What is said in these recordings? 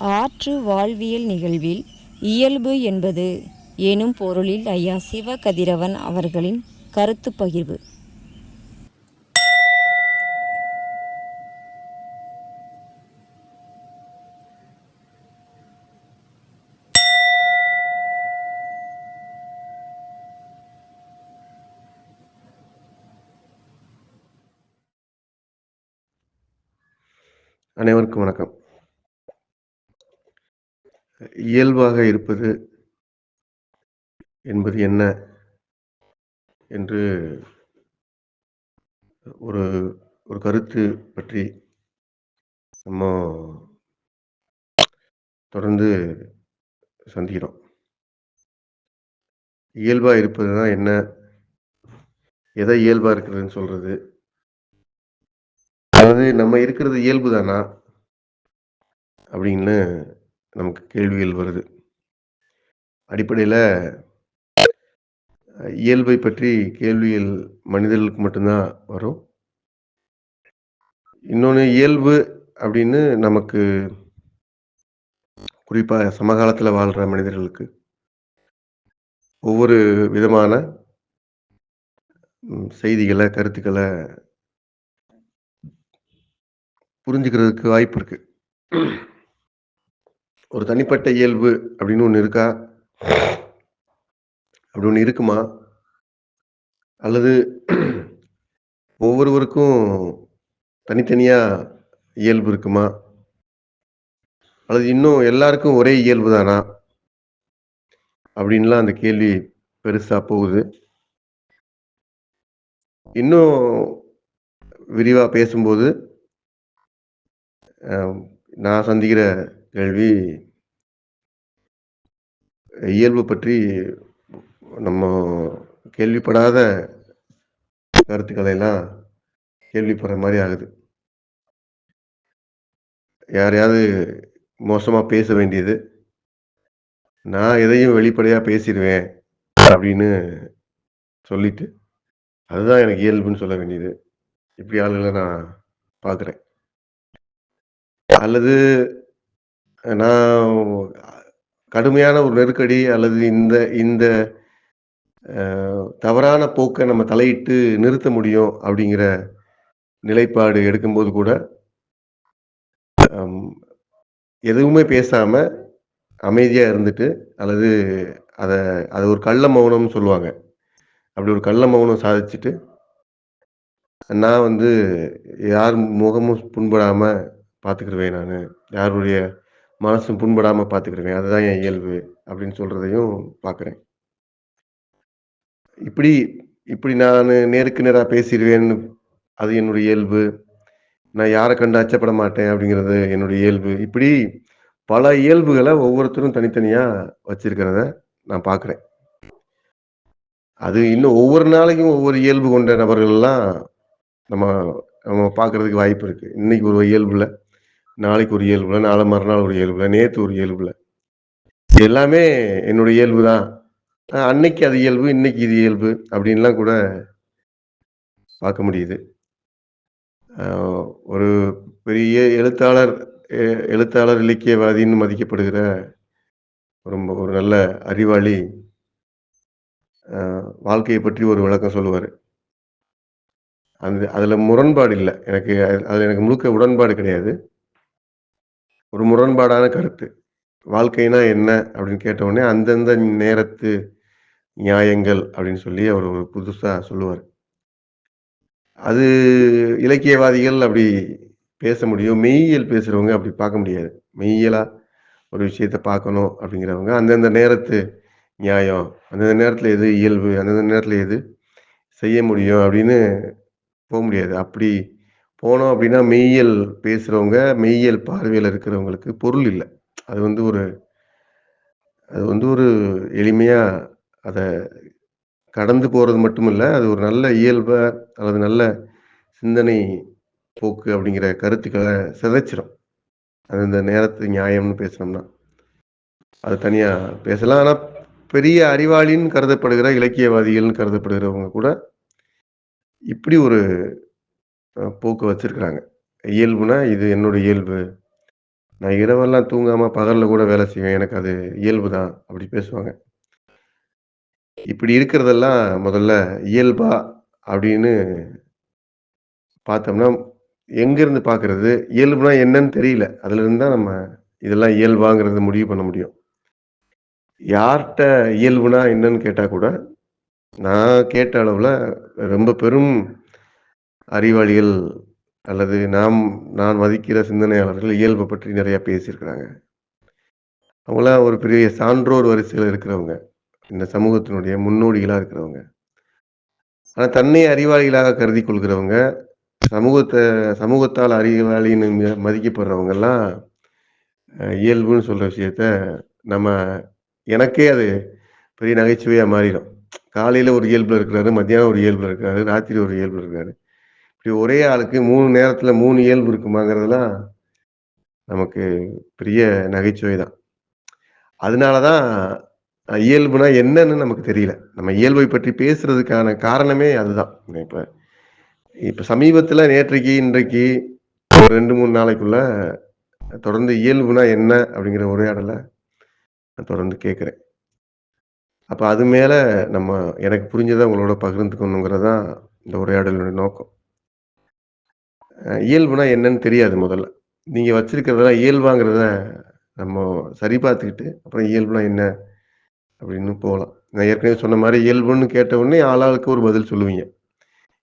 ஆற்று வாழ்வியல் நிகழ்வில் இயல்பு என்பது எனும் பொருளில் ஐயா சிவகதிரவன் அவர்களின் கருத்து பகிர்வு. அனைவருக்கும் வணக்கம். இயல்பாக இருப்பது என்பது என்ன என்று ஒரு ஒரு கருத்து பற்றி நம்ம தொடர்ந்து சந்திக்கிறோம். இயல்பா இருப்பதுனா என்ன? எதை இயல்பா இருக்கிறதுன்னு சொல்றது? அதாவது நம்ம இருக்கிறது இயல்பு தானா? அப்படின்னு நமக்கு கேள்விகள் வருது. அடிப்படையில இயல்பை பற்றி கேள்விகள் மனிதர்களுக்கு மட்டும்தான் வரும். இன்னொன்று, இயல்பு அப்படின்னு நமக்கு குறிப்பாக சமகாலத்தில் வாழ்கிற மனிதர்களுக்கு ஒவ்வொரு விதமான செய்திகளை, கருத்துக்களை புரிஞ்சுக்கிறதுக்கு வாய்ப்பு இருக்கு. ஒரு தனிப்பட்ட இயல்பு அப்படின்னு ஒன்று இருக்கா? அப்படி ஒன்று இருக்குமா? அல்லது ஒவ்வொருவருக்கும் தனித்தனியா இயல்பு இருக்குமா? அல்லது இன்னும் எல்லாருக்கும் ஒரே இயல்பு தானா? அப்படின்லாம் அந்த கேள்வி பெருசா போகுது. இன்னும் விரிவா பேசும்போது நான் சந்திக்கிற கேள்வி, இயல்பு பற்றி நம்ம கேள்விப்படாத கருத்துக்களை எல்லாம் கேள்விப்படுற மாதிரி ஆகுது. யாரையாவது மோசமா பேச வேண்டியது, நான் எதையும் வெளிப்படையா பேசிடுவேன் அப்படின்னு சொல்லிட்டு, அதுதான் எனக்கு இயல்புன்னு சொல்ல வேண்டியது. இப்படி ஆளுகளை நான் பார்க்குறேன். அல்லது நான் கடுமையான ஒரு நெருக்கடி அல்லது இந்த இந்த தவறான போக்கை நம்ம தலையிட்டு நிறுத்த முடியும் அப்படிங்கிற நிலைப்பாடு எடுக்கும்போது கூட எதுவுமே பேசாம அமைதியா இருந்துட்டு, அல்லது அதை ஒரு கள்ள மௌனம்னு சொல்லுவாங்க. அப்படி ஒரு கள்ள மௌனம் சாதிச்சுட்டு, நான் யார் முகமும் புண்படாம பார்த்துக்கிடுவேன், நான் யாருடைய மனசும் புண்படாம பார்த்துக்கிடுவேன், அதுதான் என் இயல்பு அப்படின்னு சொல்றதையும் பார்க்குறேன். இப்படி இப்படி நான் நேருக்கு நேராக பேசிடுவேன்னு அது என்னுடைய இயல்பு. நான் யாரை கண்டு அச்சப்பட மாட்டேன் அப்படிங்கிறது என்னுடைய இயல்பு. இப்படி பல இயல்புகளை ஒவ்வொருத்தரும் தனித்தனியா வச்சிருக்கிறத நான் பார்க்குறேன். அது இன்னும் ஒவ்வொரு நாளைக்கும் ஒவ்வொரு இயல்பு கொண்ட நபர்கள்லாம் நம்ம நம்ம பார்க்கறதுக்கு வாய்ப்பு இருக்கு. இன்னைக்கு ஒரு இயல்புல, நாளைக்கு ஒரு இயல்புல, நாளை மறுநாள் ஒரு இயல்புல, நேற்று ஒரு இயல்புல. எல்லாமே என்னுடைய இயல்பு தான். அன்னைக்கு அது இயல்பு, இன்னைக்கு இது இயல்பு அப்படின்லாம் கூட பார்க்க முடியுது. ஒரு பெரிய எழுத்தாளர் இலக்கியவாதின்னு மதிக்கப்படுகிற ரொம்ப ஒரு நல்ல அறிவாளி வாழ்க்கையை பற்றி ஒரு விளக்கம் சொல்லுவார். அதில் முரண்பாடு இல்லை எனக்கு, அதில் எனக்கு முழுக்க உடன்பாடு கிடையாது. ஒரு முரண்பாடான கருத்து. வாழ்க்கைனா என்ன அப்படின்னு கேட்டவுடனே அந்தந்த நேரத்து நியாயங்கள் அப்படின்னு சொல்லி அவர் ஒரு புதுசாக சொல்லுவார். அது இலக்கியவாதிகள் அப்படி பேச முடியும், மெய்யியல் பேசுகிறவங்க அப்படி பார்க்க முடியாது. மெய்யியலாக ஒரு விஷயத்தை பார்க்கணும் அப்படிங்கிறவங்க அந்தந்த நேரத்து நியாயம், அந்தந்த நேரத்தில் எது இயல்பு, அந்தந்த நேரத்தில் எது செய்ய முடியும் அப்படின்னு போக முடியாது. அப்படி போனோம் அப்படின்னா மெய்யியல் பேசுகிறவங்க, மெய்யியல் பார்வையில் இருக்கிறவங்களுக்கு பொருள் இல்லை. அது ஒரு எளிமையாக அதை கடந்து போகிறது மட்டும் இல்லை, அது ஒரு நல்ல இயல்பை அல்லது நல்ல சிந்தனை போக்கு அப்படிங்கிற கருத்துக்களை சிதைச்சிடும். அது இந்த நேரத்து நியாயம்னு பேசினோம்னா அது தனியாக பேசலாம். ஆனால் பெரிய அறிவாளின்னு கருதப்படுகிற இலக்கியவாதிகள்னு கருதப்படுகிறவங்க கூட இப்படி ஒரு போக்கு வச்சிருக்கிறாங்க. இயல்புனா இது என்னோட இயல்பு, நான் இரவெல்லாம் தூங்காம பகல்ல கூட வேலை செய்வேன். எனக்கு அது இயல்பு தான்." அப்படி பேசுவாங்க. இப்படி இருக்கிறதெல்லாம் முதல்ல இயல்பா அப்படின்னு பார்த்தோம்னா, எங்கேருந்து பார்க்கிறது? இயல்புனா என்னன்னு தெரியல. அதிலிருந்து தான் நம்ம இதெல்லாம் இயல்பாங்கிறத முடிவு பண்ண முடியும். யார்ட்ட இயல்புனா என்னன்னு கேட்டா கூட, நான் கேட்ட அளவுல ரொம்ப பெரும் அறிவாளிகள் அல்லது நான் மதிக்கிற சிந்தனையாளர்கள் இயல்ப பற்றி நெறைய பேசியிருக்கிறாங்க. அவங்கலாம் ஒரு பெரிய சான்றோர் வரிசையில இருக்கிறவங்க. இந்த சமூகத்தினுடைய முன்னோடிகளா இருக்கிறவங்க. ஆனா தன்னை அறிவாளிகளாக கருதிக் கொள்கிறவங்க, சமூகத்த சமூகத்தால் அறிவாளின்னு மதிக்கப்படுறவங்கலாம் இயல்புன்னு சொல்ற விஷயத்த நம்ம எனக்கே அது பெரிய நகைச்சுவையா மாறிரும். காலையில ஒரு இயல்புல இருக்கிறாரு, மத்தியானம் ஒரு இயல்புல இருக்காரு, ராத்திரி ஒரு இயல்புல இருக்காரு. இப்படி ஒரே ஆளுக்கு 3 நேரத்துல 3 இயல்பு இருக்குமாங்கிறதெல்லாம் நமக்கு பெரிய நகைச்சுவை தான். அதனால தான் இயல்புனா என்னன்னு நமக்கு தெரியல. நம்ம இயல்பை பற்றி பேசுறதுக்கான காரணமே அதுதான். இப்ப இப்ப சமீபத்தில நேற்றைக்கு, இன்றைக்கு ஒரு 2, 3 நாளைக்குள்ள தொடர்ந்து இயல்புனா என்ன? அப்படிங்கிற உரையாடல நான் தொடர்ந்து கேட்கிறேன். அப்ப அது மேல நம்ம எனக்கு புரிஞ்சத உங்களோட பகிர்ந்துக்கணுங்கிறது தான் இந்த உரையாடலினுடைய நோக்கம். இயல்புனா என்னன்னு தெரியாது முதல்ல. நீங்க வச்சிருக்கிறதெல்லாம் இயல்பாங்கிறத நம்ம சரி பார்த்துக்கிட்டு, அப்புறம் இயல்புனா என்ன? அப்படின்னு போலாம். நான் ஏற்கனவே சொன்ன மாரி இயல்புன்னு கேட்ட உடனே ஆளாளுக்கு ஒரு பதில் சொல்லுவீங்க.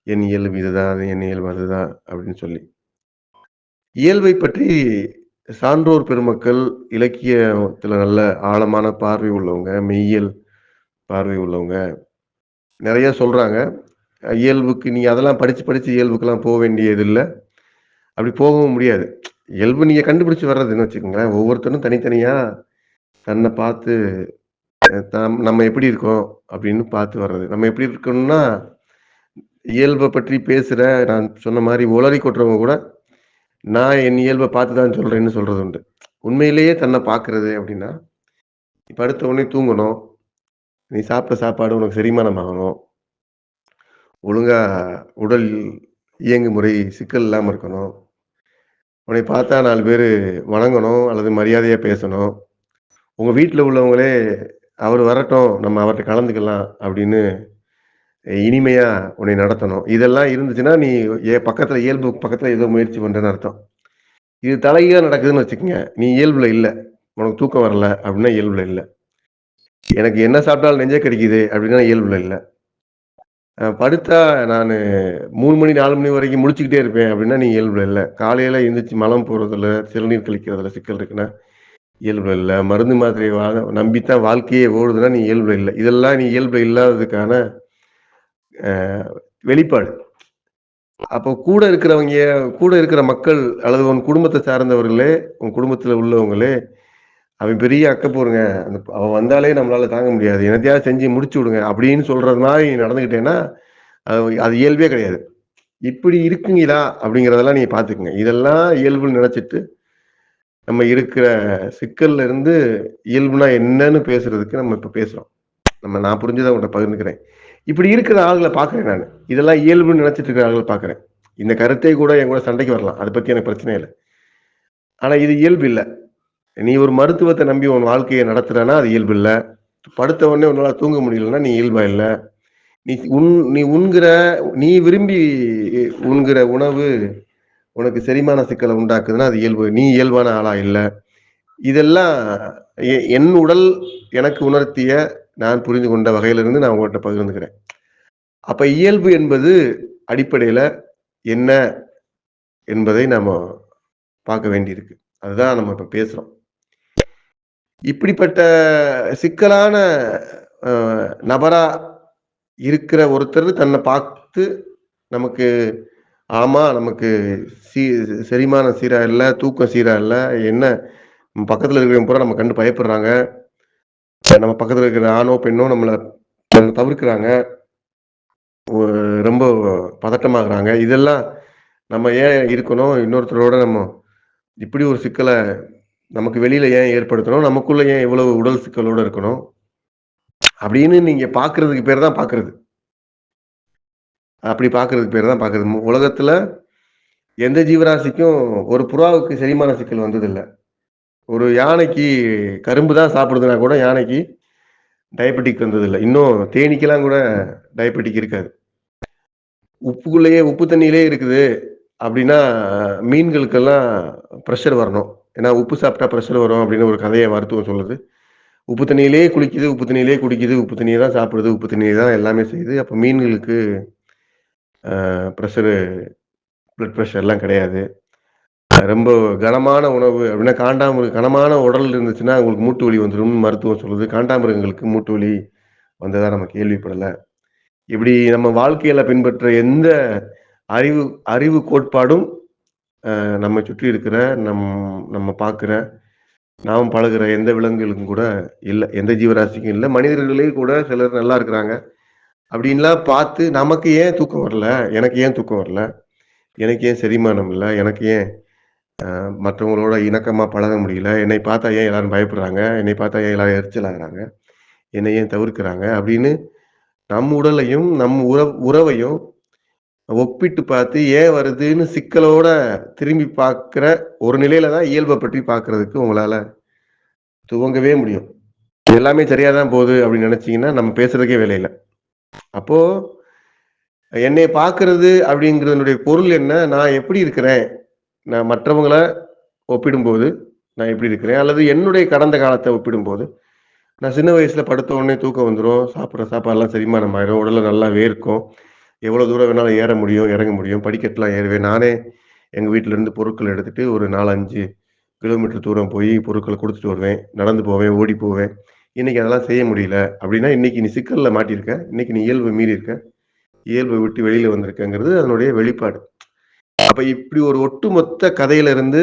என் இயல்பு இதுதான், என் இயல்பு அதுதான் அப்படின்னு சொல்லி. இயல்பை பற்றி சான்றோர் பெருமக்கள், இலக்கியத்துல நல்ல ஆழமான பார்வை உள்ளவங்க, மெய்யியல் பார்வை உள்ளவங்க நெறைய சொல்றாங்க. இயல்புக்கு நீங்க அதெல்லாம் படிச்சு, படிச்சு இயல்புக்கெல்லாம் வேண்டியதில்ல. அப்படி போகவும் முடியாது. இயல்பு நீங்க கண்டுபிடிச்சு வர்றதுன்னு வச்சுக்கங்களேன். ஒவ்வொருத்தரும் தனித்தனியா தன்ன பார்த்து நம்ம எப்படி இருக்கோம் அப்படின்னு பார்த்து வர்றது. நம்ம எப்படி இருக்கோம்னா, இயல்ப பற்றி பேசுற நான் சொன்ன மாரி உளறி கொட்டுறவங்க கூட, நான் என் இயல்ப பார்த்து தான் சொல்றேன்னு சொல்றது உண்டு. உண்மையிலேயே தன்ன பார்க்கிறது அப்படின்னா, படுத்த உடனே தூங்கணும். நீ சாப்பிட்ட சாப்பாடு உனக்கு செரிமானம் ஆகணும். ஒழுங்கா உடல் இயங்குமுறை சிக்கல் இல்லாம இருக்கணும். உன்னைய பார்த்தா 4 பேரு வணங்கணும் அல்லது மரியாதையா பேசணும். உங்க வீட்ல உள்ளவங்களே, "அவரு வரட்டும், நம்ம அவர்ட்ட கலந்துக்கலாம்" அப்படின்னு இனிமையா உன்னை நடத்தணும். இதெல்லாம் இருந்துச்சுன்னா, நீ பக்கத்துல இயல்பு பக்கத்துல ஏதோ முயற்சி பண்றேன்னு அர்த்தம். இது தலைகீழா நடக்குதுன்னு வச்சுக்கங்க. நீ இயல்புல இல்ல. உனக்கு தூக்கம் வரல அப்படின்னா இயல்புல இல்ல. எனக்கு என்ன சாப்பிட்டாலும் நெஞ்ச கரிக்குது அப்படின்னா இயல்புல இல்ல. படுத்தா நானு 3 மணி, 4 மணி வரைக்கும் முழிச்சுக்கிட்டே இருப்பேன் அப்படின்னா நீ இயல்புல இல்ல. காலையில எந்திரிச்சு மலம் போறதுல, சிறுநீர் கழிக்கிறதுல சிக்கல் இருக்குன்னா இயல்புல இல்ல. மருந்து மாத்திரைய நம்பித்தான் வாழ்க்கையே ஓடுதுன்னா நீ இயல்புல இல்ல. இதெல்லாம் நீ இயல்புல இல்லாததுக்கான அ வெளிப்பாடு. அப்போ கூட இருக்கிற மக்கள் அல்லது உன் குடும்பத்த சார்ந்தவர்களே, உன் குடும்பத்தில உள்ளவங்களே, "அவன் பெரிய அக்கப்போருங்க. அவன் வந்தாலே நம்மளால தாங்க முடியாது. என்னத்தையாவது செஞ்சு முடிச்சு விடுங்க." அப்படின்னு சொல்றது மாரி நீ நடந்துக்கிட்டேன்னா, அது இயல்பே கிடையாது. "இப்படி இருக்கீங்களா?" அப்படிங்கிறதெல்லாம் நீங்க பார்த்துக்கங்க. இதெல்லாம் இயல்புன்னு நெனச்சுட்டு, நம்ம இருக்கிற சிக்கல்ல இருந்து இயல்புனா என்னன்னு பேசுறதுக்கு நம்ம இப்ப பேசுறோம். நான் புரிஞ்சத உங்கள்ட்ட பகிர்ந்துக்கிறேன். இப்படி இருக்கிற ஆளுகள பார்க்கிறேன் நானு. இதெல்லாம் இயல்புன்னு நெனச்சுட்டு இருக்கிற ஆளுகள பார்க்கிறேன். இந்த கருத்தை கூட என் கூட சண்டைக்கு வரலாம். அத பத்தி எனக்கு பிரச்சனை இல்ல. ஆனா இது இயல்பு இல்ல. நீ ஒரு மருத்துவத்த நம்பி உன் வாழ்க்கைய நடத்துறன்னா, அது இயல்பு இல்ல. படுத்த உடனே உன்னால தூங்க முடியலன்னா, நீ இயல்பா இல்ல. நீ நீ உண்கிற நீ விரும்பி உண்கிற உணவு உனக்கு செரிமான சிக்கல உண்டாக்குதுன்னா, அது இயல்பு. நீ இயல்பான ஆளா இல்ல. இதெல்லாம் என் உடல் எனக்கு உணர்த்திய, நான் புரிந்து கொண்ட வகையிலிருந்து நான் உங்கள்ட்ட பகிர்ந்துக்கிறேன். அப்ப இயல்பு என்பது அடிப்படையில என்ன என்பதை நாம பார்க்க வேண்டியிருக்கு. அதுதான் நம்ம இப்ப பேசுறோம். இப்படிப்பட்ட சிக்கலான அ நபரா இருக்கிற ஒருத்தர் தன்ன பார்த்து நமக்கு ஆமா நமக்கு சி செரிமானம் சீரா இல்ல, தூக்கம் சீரா இல்ல, என்ன பக்கத்துல இருக்கிறவங்க பூரா நம்ம கண்டு பயப்படுறாங்க. நம்ம பக்கத்துல இருக்கிற ஆணோ, பெண்ணோ நம்மள தவிர்க்கிறாங்க. ஒ ரொம்ப பதட்டமாகறாங்க. இதெல்லாம் நம்ம ஏன் இருக்கணும்? இன்னொருத்தரோட நம்ம இப்படி ஒரு சிக்கல நமக்கு வெளியில ஏன் ஏற்படுத்தணும்? நமக்குள்ள ஏன் இவ்வளவு உடல் சிக்கலோட இருக்கணும்? அப்படின்னு நீங்க பார்க்கிறதுக்கு பேரு தான் பார்க்கிறது. அப்படி பார்க்கிறதுக்கு பேரு தான் பார்க்கிறது. உலகத்துல எந்த ஜீவராசிக்கும் ஒரு புறாவுக்கு செரிமான சிக்கல் வந்ததில்ல. ஒரு யானைக்கு கரும்பு தான் சாப்பிடுதுன்னா கூட யானைக்கு டயபெட்டிக் வந்ததில்ல. இன்னும் தேனீக்கெல்லாம் கூட டயபெட்டிக் இருக்காது. உப்புக்குள்ளேயே உப்பு தண்ணீயிலே இருக்குது அப்படின்னா, மீன்களுக்கெல்லாம் பிரஷர் வரணும். ஏன்னா உப்பு சாப்பிட்டா பிரஷர் வரும் அப்படின்னு ஒரு கதைய மருத்துவம் சொல்லுது. உப்பு தண்ணீயிலேயே குளிக்குது, உப்பு தண்ணீயிலேயே குடிக்குது, உப்பு தண்ணீய தான் சாப்பிடுது, உப்பு தண்ணீய தான் எல்லாமே செய்யுது. அப்ப மீன்களுக்கு பிரஷரு, பிளட் பிரஷர்லாம் கிடையாது. ரொம்ப கனமான உணவு அப்படின்னா கனமான உடல் இருந்துச்சுன்னா, உங்களுக்கு மூட்டு வலி வந்துரும்னு மருத்துவம் சொல்லுது. காண்டாமிருகங்களுக்கு மூட்டு வலி வந்ததா நம்ம கேள்விப்படல. இப்படி நம்ம வாழ்க்கையில பின்பற்ற எந்த அறிவு அறிவு கோட்பாடும் நம்மை சுற்றி இருக்கிற நம்ம பார்க்குற, நாம் பழகுற எந்த விலங்குகளுக்கும் கூட இல்ல. எந்த ஜீவராசிக்கும் இல்ல. மனிதர்களே கூட சிலர் நல்லா இருக்கிறாங்க. அப்படின்லாம் பார்த்து நமக்கு ஏன் தூக்கம் வரல? எனக்கு ஏன் தூக்கம் வரல? எனக்கு ஏன் செரிமானம் இல்ல? எனக்கு ஏன் மற்றவங்களோட இணக்கமா பழக முடியல? என்னை பார்த்தா ஏன் எல்லாரும் பயப்படுறாங்க? என்னை பார்த்தா ஏன் எல்லாரும் எரிச்சல் ஆகுறாங்க? என்னை ஏன் தவிர்க்கிறாங்க? அப்படின்னு நம் உடலையும், நம் உறவையும் ஒப்பிட்டு பார்த்து ஏன் வருதுன்னு சிக்கலோட திரும்பி பார்க்கிற ஒரு நிலையில தான் இயல்ப பற்றி பார்க்கிறதுக்கு உங்களால துவங்கவே முடியும். எல்லாமே சரியா தான் போகுது அப்படின்னு நினைச்சீங்கன்னா, நம்ம பேசுறதுக்கே வேலை இல்ல. அப்போ என்னைய பார்க்கிறது அப்படிங்கிறதனுடைய பொருள் என்ன? நான் எப்படி இருக்கிறேன்? நான் மற்றவங்கள ஒப்பிடும்போது நான் எப்படி இருக்கிறேன்? அல்லது என்னுடைய கடந்த காலத்த ஒப்பிடும்போது, நான் சின்ன வயசுல படுத்த உடனே தூக்கம் வந்துரும். சாப்பிடுற சாப்பாடுலாம் செரிமானம் ஆயிரும். உடல்ல நல்லா வேர்க்கும். எவ்வளோ தூரம் வேணாலும் ஏற முடியும், இறங்க முடியும். படிக்கட்டுலாம் ஏறுவேன். நானே எங்க வீட்லருந்து பொருட்கள் எடுத்துட்டு ஒரு 4, 5 கிலோமீட்டர் தூரம் போய் பொருட்கள குடுத்துட்டு வருவேன். நடந்து போவேன், ஓடி போவேன். இன்னைக்கு அதெல்லாம் செய்ய முடியல. அப்படின்னா, இன்னைக்கு நீ சிக்கல்ல மாட்டியிருக்க. இன்னைக்கு நீ இயல்ப மீறியிருக்க. இயல்ப விட்டு வெளியில வந்திருக்கங்கிறது அதனுடைய வெளிப்பாடு. அப்ப இப்படி ஒரு ஒட்டுமொத்த கதையில இருந்து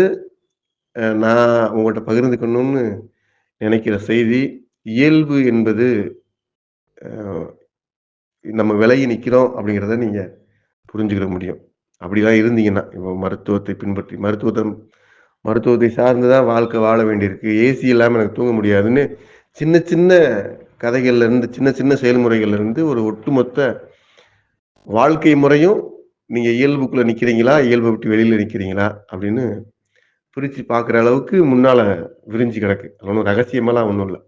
நான் உங்கள்ட்ட பகிர்ந்துக்கணும்னு நினைக்கிற செய்தி, இயல்பு என்பது நம்ம விலகி நிக்கிறோம் அப்படிங்கிறத நீங்க புரிஞ்சுக்கிற முடியும். அப்படிலாம் இருந்தீங்கன்னா, இப்போ மருத்துவத்தை பின்பற்றி மருத்துவத்தை சார்ந்து தான் வாழ்க்கை வாழ வேண்டியிருக்கு. ஏசி இல்லாம எனக்கு தூங்க முடியாதுன்னு சின்ன சின்ன கதைகள்ல இருந்து, சின்ன சின்ன செயல்முறைகள்ல இருந்து ஒரு ஒட்டுமொத்த வாழ்க்கை முறையும் நீங்க இயல்புக்குள்ள நிக்கிறீங்களா? இயல்ப விட்டு வெளியில நிக்கிறீங்களா? அப்படின்னு பிரிச்சு பார்க்குற அளவுக்கு முன்னால விரிஞ்சு கிடக்கு. அது ஒண்ணும் ரகசியமாலாம் ஒண்ணும் இல்ல.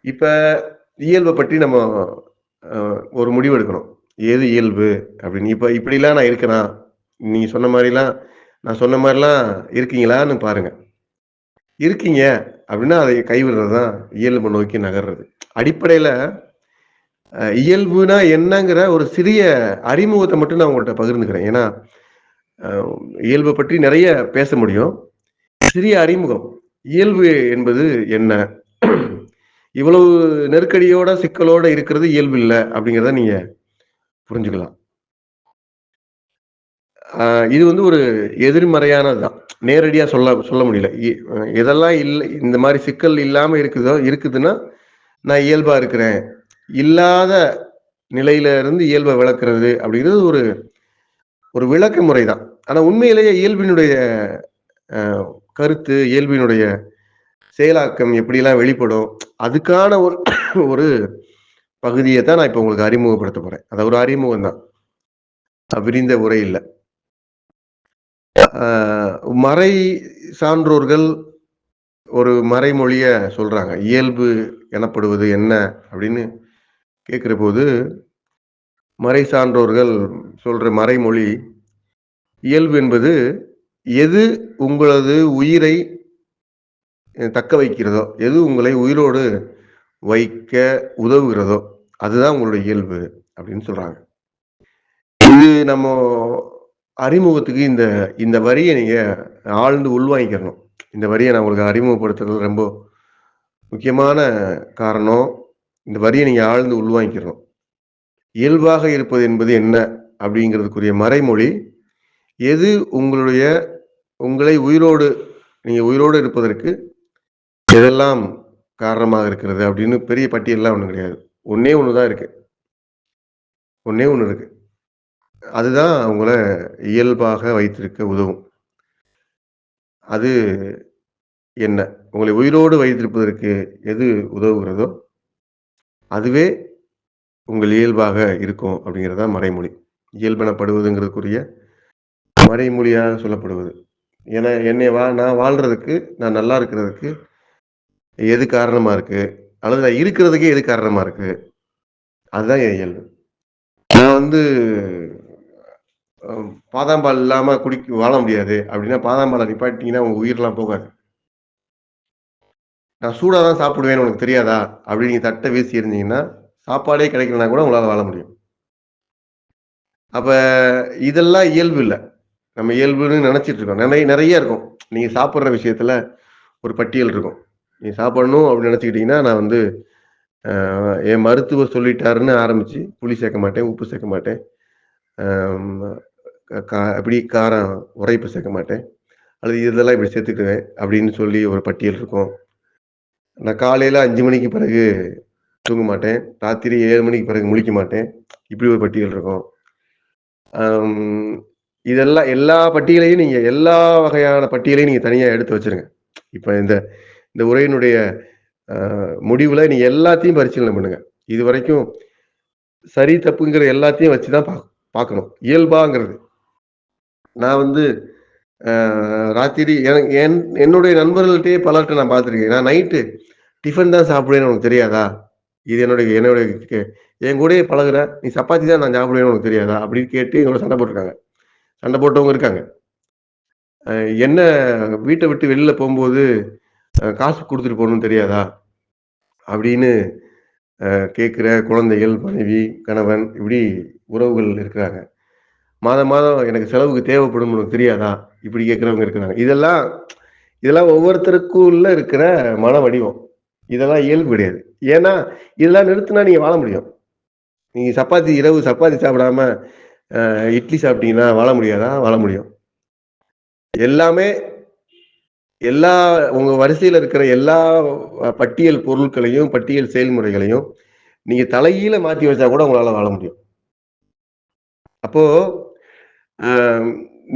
இப்ப இயல்ப பற்றி நம்ம ஒரு முடிவு எடுக்கணும். எது இயல்பு அப்படின்னு. இப்ப இப்படிலாம் நான் இருக்கனா? நீங்க சொன்ன மாரிலாம் நான் சொன்ன மாரிலாம் இருக்கீங்களான்னு பாருங்க. இருக்கீங்க அப்படின்னா, அதை கைவிடுறது தான் இயல்பு நோக்கி நகர்றது. அடிப்படையில இயல்புனா என்னங்கிற ஒரு சிறிய அறிமுகத்த மட்டும் நான் உங்கள்ட்ட பகிர்ந்துக்கிறேன். ஏன்னா, அ இயல்ப பற்றி நெறைய பேச முடியும். சிறிய அறிமுகம். இயல்பு என்பது என்ன? இவ்வளவு நெருக்கடியோட, சிக்கலோட இருக்கிறது இயல்பு இல்ல அப்படிங்கிறத நீங்க புரிஞ்சுக்கலாம். அ இது வந்து ஒரு எதிர்மறையானது தான். நேரடியா சொல்ல சொல்ல முடியல. எதெல்லாம் இந்த மாரி சிக்கல் இல்லாம இருக்குதுன்னா, நான் இயல்பா இருக்கிறேன். இல்லாத நிலையில இருந்து இயல்ப விளக்குறது அப்படிங்கிறது ஒரு ஒரு விளக்க முறை தான். ஆனா உண்மையிலேயே இயல்பினுடைய அ கருத்து, இயல்பினுடைய செயலாக்கம் எப்படிலாம் வெளிப்படும், அதுக்கான ஒரு ஒரு பகுதிய தான் நான் இப்ப உங்களுக்கு அறிமுகப்படுத்தப் போறேன். அது ஒரு அறிமுகம் தான். விரிந்த உரை இல்ல. அ மறை சான்றோர்கள் ஒரு மறைமொழிய சொல்றாங்க. இயல்பு எனப்படுவது என்ன? அப்படின்னு கேட்கிறபோது, மறை சான்றோர்கள் சொல்ற மறைமொழி, இயல்பு என்பது எது உங்களது உயிரை தக்க வைக்கிறதோ, எது உங்களை உயிரோடு வைக்க உதவுகிறதோ, அதுதான் உங்களுடைய இயல்பு அப்படின்னு சொல்றாங்க. இது நம்ம அறிமுகத்துக்கு இந்த இந்த வரிய நீங்க ஆழ்ந்து உள்வாங்கிக்கிறணும். இந்த வரிய நான் உங்களுக்கு அறிமுகப்படுத்துறதுல ரொம்ப முக்கியமான காரணம், இந்த வரிய நீங்க ஆழ்ந்து உள்வாங்கிக்கிறணும். இயல்பாக இருப்பது என்பது என்ன? அப்படிங்கிறதுக்குரிய மறைமொழி, எது உங்களை நீங்க உயிரோடு இருப்பதற்கு எதெல்லாம் காரணமாக இருக்கிறது அப்படின்னு பெரிய பட்டியல்லாம் ஒண்ணும் கிடையாது. ஒண்ணே ஒண்ணு தான் இருக்கு. ஒண்ணே ஒண்ணு இருக்கு. அதுதான் உங்கள இயல்பாக வைத்திருக்க உதவும். அது என்ன? உங்களை உயிரோடு வைத்திருப்பதற்கு எது உதவுகிறதோ, அதுவே உங்கள் இயல்பாக இருக்கும் அப்படிங்கிறது தான் மறைமொழி. இயல்பெனப்படுவதுங்கிறதுக்குரிய மறைமொழியாக சொல்லப்படுவது. ஏன்னா நான் வாழ்றதுக்கு, நான் நல்லா இருக்கிறதுக்கு எது காரணமா இருக்கு? அல்லது நான் இருக்கிறதுக்கே எது காரணமா இருக்கு? அதுதான் என் இயல்பு. நான் வந்து அ பாதாம் பால் இல்லாம வாழ முடியாது அப்டின்னா, பாதாம் பால நிப்பாட்டிட்டீங்கன்னா உங்க உயிர்லாம் போகாது. நான் சூடா தான் சாப்பிடுவேன்னு உனக்கு தெரியாதா? அப்டின்னு நீங்க தட்ட வீசி எறிஞ்சீங்கன்னா, சாப்பாடே கிடைக்கலனா கூட உங்களால வாழ முடியும். அப்ப இதெல்லாம் இயல்பு இல்ல. நம்ம இயல்புன்னு நெனச்சிட்டு இருக்கோம். நெறைய இருக்கும். நீங்க சாப்பிடுற விஷயத்துல ஒரு பட்டியல் இருக்கும். நீங்க சாப்பிடணும் அப்டின்னு நெனச்சுக்கிட்டீங்கன்னா, நான் வந்து அ என் மருத்துவர் சொல்லிட்டாருன்னு ஆரம்பிச்சு, புளி சேர்க்க மாட்டேன், உப்பு சேர்க்க மாட்டேன். அம் இப்டி காரம், உரைப்பு சேர்க்க மாட்டேன். அல்லது இதெல்லாம் இப்டி சேர்த்துக்குவேன் அப்டின்னு சொல்லி ஒரு பட்டியல் இருக்கும். நான் காலையில 5 மணிக்கு பிறகு தூங்க மாட்டேன். ராத்திரி 7 மணிக்கு பிறகு முழிக்க மாட்டேன். இப்டி ஒரு பட்டியல் இருக்கும். அம் இதெல்லாம் எல்லா பட்டியலையும் நீங்க எல்லா வகையான பட்டியலையும் நீங்க தனியா எடுத்து வச்சுருங்க. இப்ப இந்த இந்த உரையினுடைய அ முடிவுல நீங்க எல்லாத்தையும் பரிசீலனை பண்ணுங்க. இதுவரைக்கும் சரி, தப்புங்கிற எல்லாத்தையும் வச்சு தான் பார்க்கணும். இயல்பாங்கிறது. நான் வந்து அ ராத்திரி என்னுடைய நண்பர்கள்ட்டயே பலர்ட்ட நான் பார்த்துருக்கேன். நான் நைட்டு டிஃபன் தான் சாப்பிடுவேன்னு உனக்கு தெரியாதா? இது என்னுடைய என்னுடைய கே என் கூடயே பழகுற, நீ சப்பாத்தி தான் நான் சாப்பிடுவேன்னு உனக்கு தெரியாதா? அப்படின்னு கேட்டு என்னோட சண்டை போட்டுருக்காங்க. சண்டை போட்டவங்க இருக்காங்க. அ என்ன வீட்ட விட்டு வெளில போம்போது காசு குடுத்துட்டு போணும்னு தெரியாதா? அப்படின்னு கேட்கிற குழந்தைகள், மனைவி, கணவன் இப்படி உறவுகள் இருக்கிறாங்க. மாதம் மாதம் எனக்கு செலவுக்கு தேவைப்படும் உனக்கு தெரியாதா? இப்படி கேட்கிறவங்க இருக்கிறாங்க. இதெல்லாம் இதெல்லாம் ஒவ்வொருத்தருக்குள்ள இருக்கிற மன வடிவம். இதெல்லாம் இயல்பு கிடையாது. ஏன்னா, இதெல்லாம் நிறுத்துனா நீங்க வாழ முடியும். நீங்க இரவு சப்பாத்தி சாப்பிடாம இட்லி சாப்பிட்டீங்கன்னா வாழ முடியாதா? வாழ முடியும். எல்லாமே எல்லா உங்க வரிசையில இருக்கிற எல்லா பட்டியல் பொருட்களையும், பட்டியல் செயல்முறைகளையும் நீங்க தலைகீழ மாத்தி வச்சா கூட உங்களால வாழ முடியும். அப்போ அ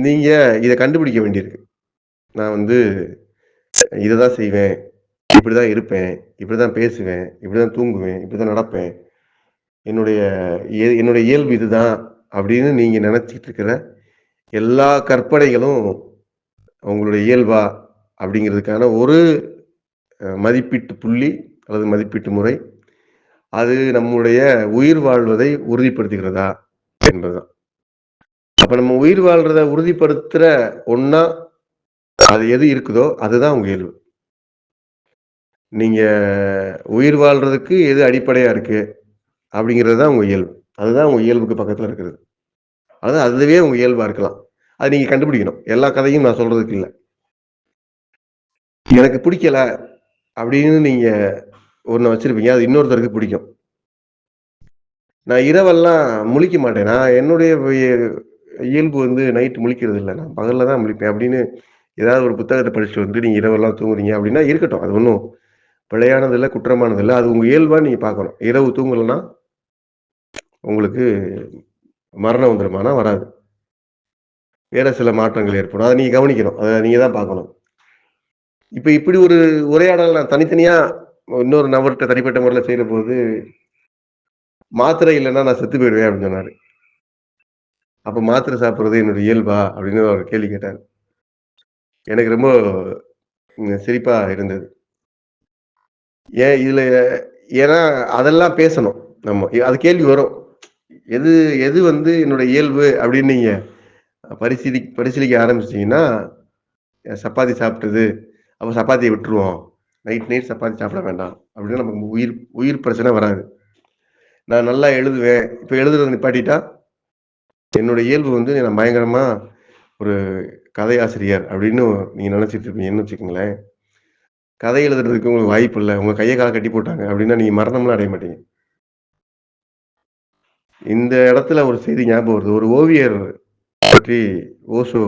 நீங்க இத கண்டுபிடிக்க வேண்டியிருக்கு. நான் வந்து இத தான் செய்வேன். இப்படிதான் இருப்பேன். இப்படிதான் பேசுவேன். இப்படிதான் தூங்குவேன். இப்படிதான் நடப்பேன். என்னுடைய என்னுடைய இயல்பு இதுதான் அப்படின்னு நீங்க நினைச்சிட்டு இருக்கிற எல்லா கற்பனைகளும் உங்களுடைய இயல்பா அப்படிங்கிறதுக்கான ஒரு மதிப்பீட்டு புள்ளி அல்லது மதிப்பீட்டு முறை. அது நம்முடைய உயிர் வாழ்வதை உறுதிப்படுத்துகிறதா என்பதுதான். அப்ப நம்ம உயிர் வாழ்றத உறுதிப்படுத்துற ஒண்ணா அது எது இருக்குதோ அதுதான் உங்க இயல்பு. நீங்க உயிர் வாழ்றதுக்கு எது அடிப்படையா இருக்கு அப்படிங்கிறது தான் உங்க இயல்பு. அதுதான் உங்க இயல்புக்கு பக்கத்துல இருக்கிறது. அதுவே உங்க இயல்பா இருக்கலாம். அத நீங்க கண்டுபிடிக்கணும். எல்லா கதையும் நான் சொல்றதுக்கு இல்ல. எனக்கு பிடிக்கல அப்படின்னு நீங்க ஒண்ண வச்சிருப்பீங்க. அது இன்னொருத்தருக்கு பிடிக்கும். நான் இரவெல்லாம் முழிக்க மாட்டேன். நான் என்னுடைய இயல்பு வந்து நைட் முழிக்கிறது இல்ல. நான் பகல்ல தான் முழிப்பேன் அப்படின்னு ஏதாவது ஒரு புத்தகத்த படிச்சுட்டு வந்து நீங்க இரவெல்லாம் தூங்குறீங்க அப்படின்னா இருக்கட்டும். அது ஒண்ணும் பிழையானது இல்ல, குற்றமானது இல்ல. அது உங்க இயல்பா நீங்க பார்க்கணும். இரவு தூங்கலன்னா உங்களுக்கு மரணம் வந்துருமான்னா வராது. வேற சில மாற்றங்கள் ஏற்படும். அத நீங்க கவனிக்கணும். அத நீங்க தான் பார்க்கணும். இப்ப இப்படி ஒரு உரையாடல் நான் தனித்தனியா இன்னொரு நபர்ட்ட தனிப்பட்ட முறையில செய்றபோது, "மாத்திரை இல்லன்னா நான் செத்து போயிடுவேன்" அப்படின்னு சொன்னாரு. "அப்ப மாத்திரை சாப்பிடுறது என்னுடைய இயல்பா?" அப்படின்னு அவரு கேள்வி கேட்டாரு. எனக்கு ரொம்ப சிரிப்பா இருந்தது. ஏன் இதுல ஏன்னா அதெல்லாம் பேசணும் நம்ம. அது கேள்வி வரும். எது எது வந்து என்னோட இயல்பு அப்படின்னு நீங்க பரிசீலிக்க ஆரம்பிச்சிட்டீங்கன்னா, சப்பாத்தி சாப்பிட்டது, அப்ப சப்பாத்திய விட்டுருவோம். நைட் நைட் சப்பாத்தி சாப்பிட வேண்டாம். அப்படின்னா நமக்கு உயிர் உயிர் பிரச்சனை வராது. நான் நல்லா எழுதுவேன். இப்ப எழுதுறத நிப்பாட்டிட்டா, என்னோட இயல்பு வந்து நான் பயங்கரமா ஒரு கதையாசிரியர் அப்படின்னு நீங்க நினைச்சிட்டு இருப்பீங்கன்னு வச்சுக்கங்களேன். கதை எழுதுறதுக்கு உங்களுக்கு வாய்ப்பு இல்ல. உங்க கைய கால கட்டி போட்டாங்க அப்படின்னா, நீங்க மரணம்லாம் அடைய மாட்டீங்க. இந்த இடத்துல ஒரு செய்தி ஞாபகம் வருது. ஒரு ஓவியர் பற்றி ஓஷோ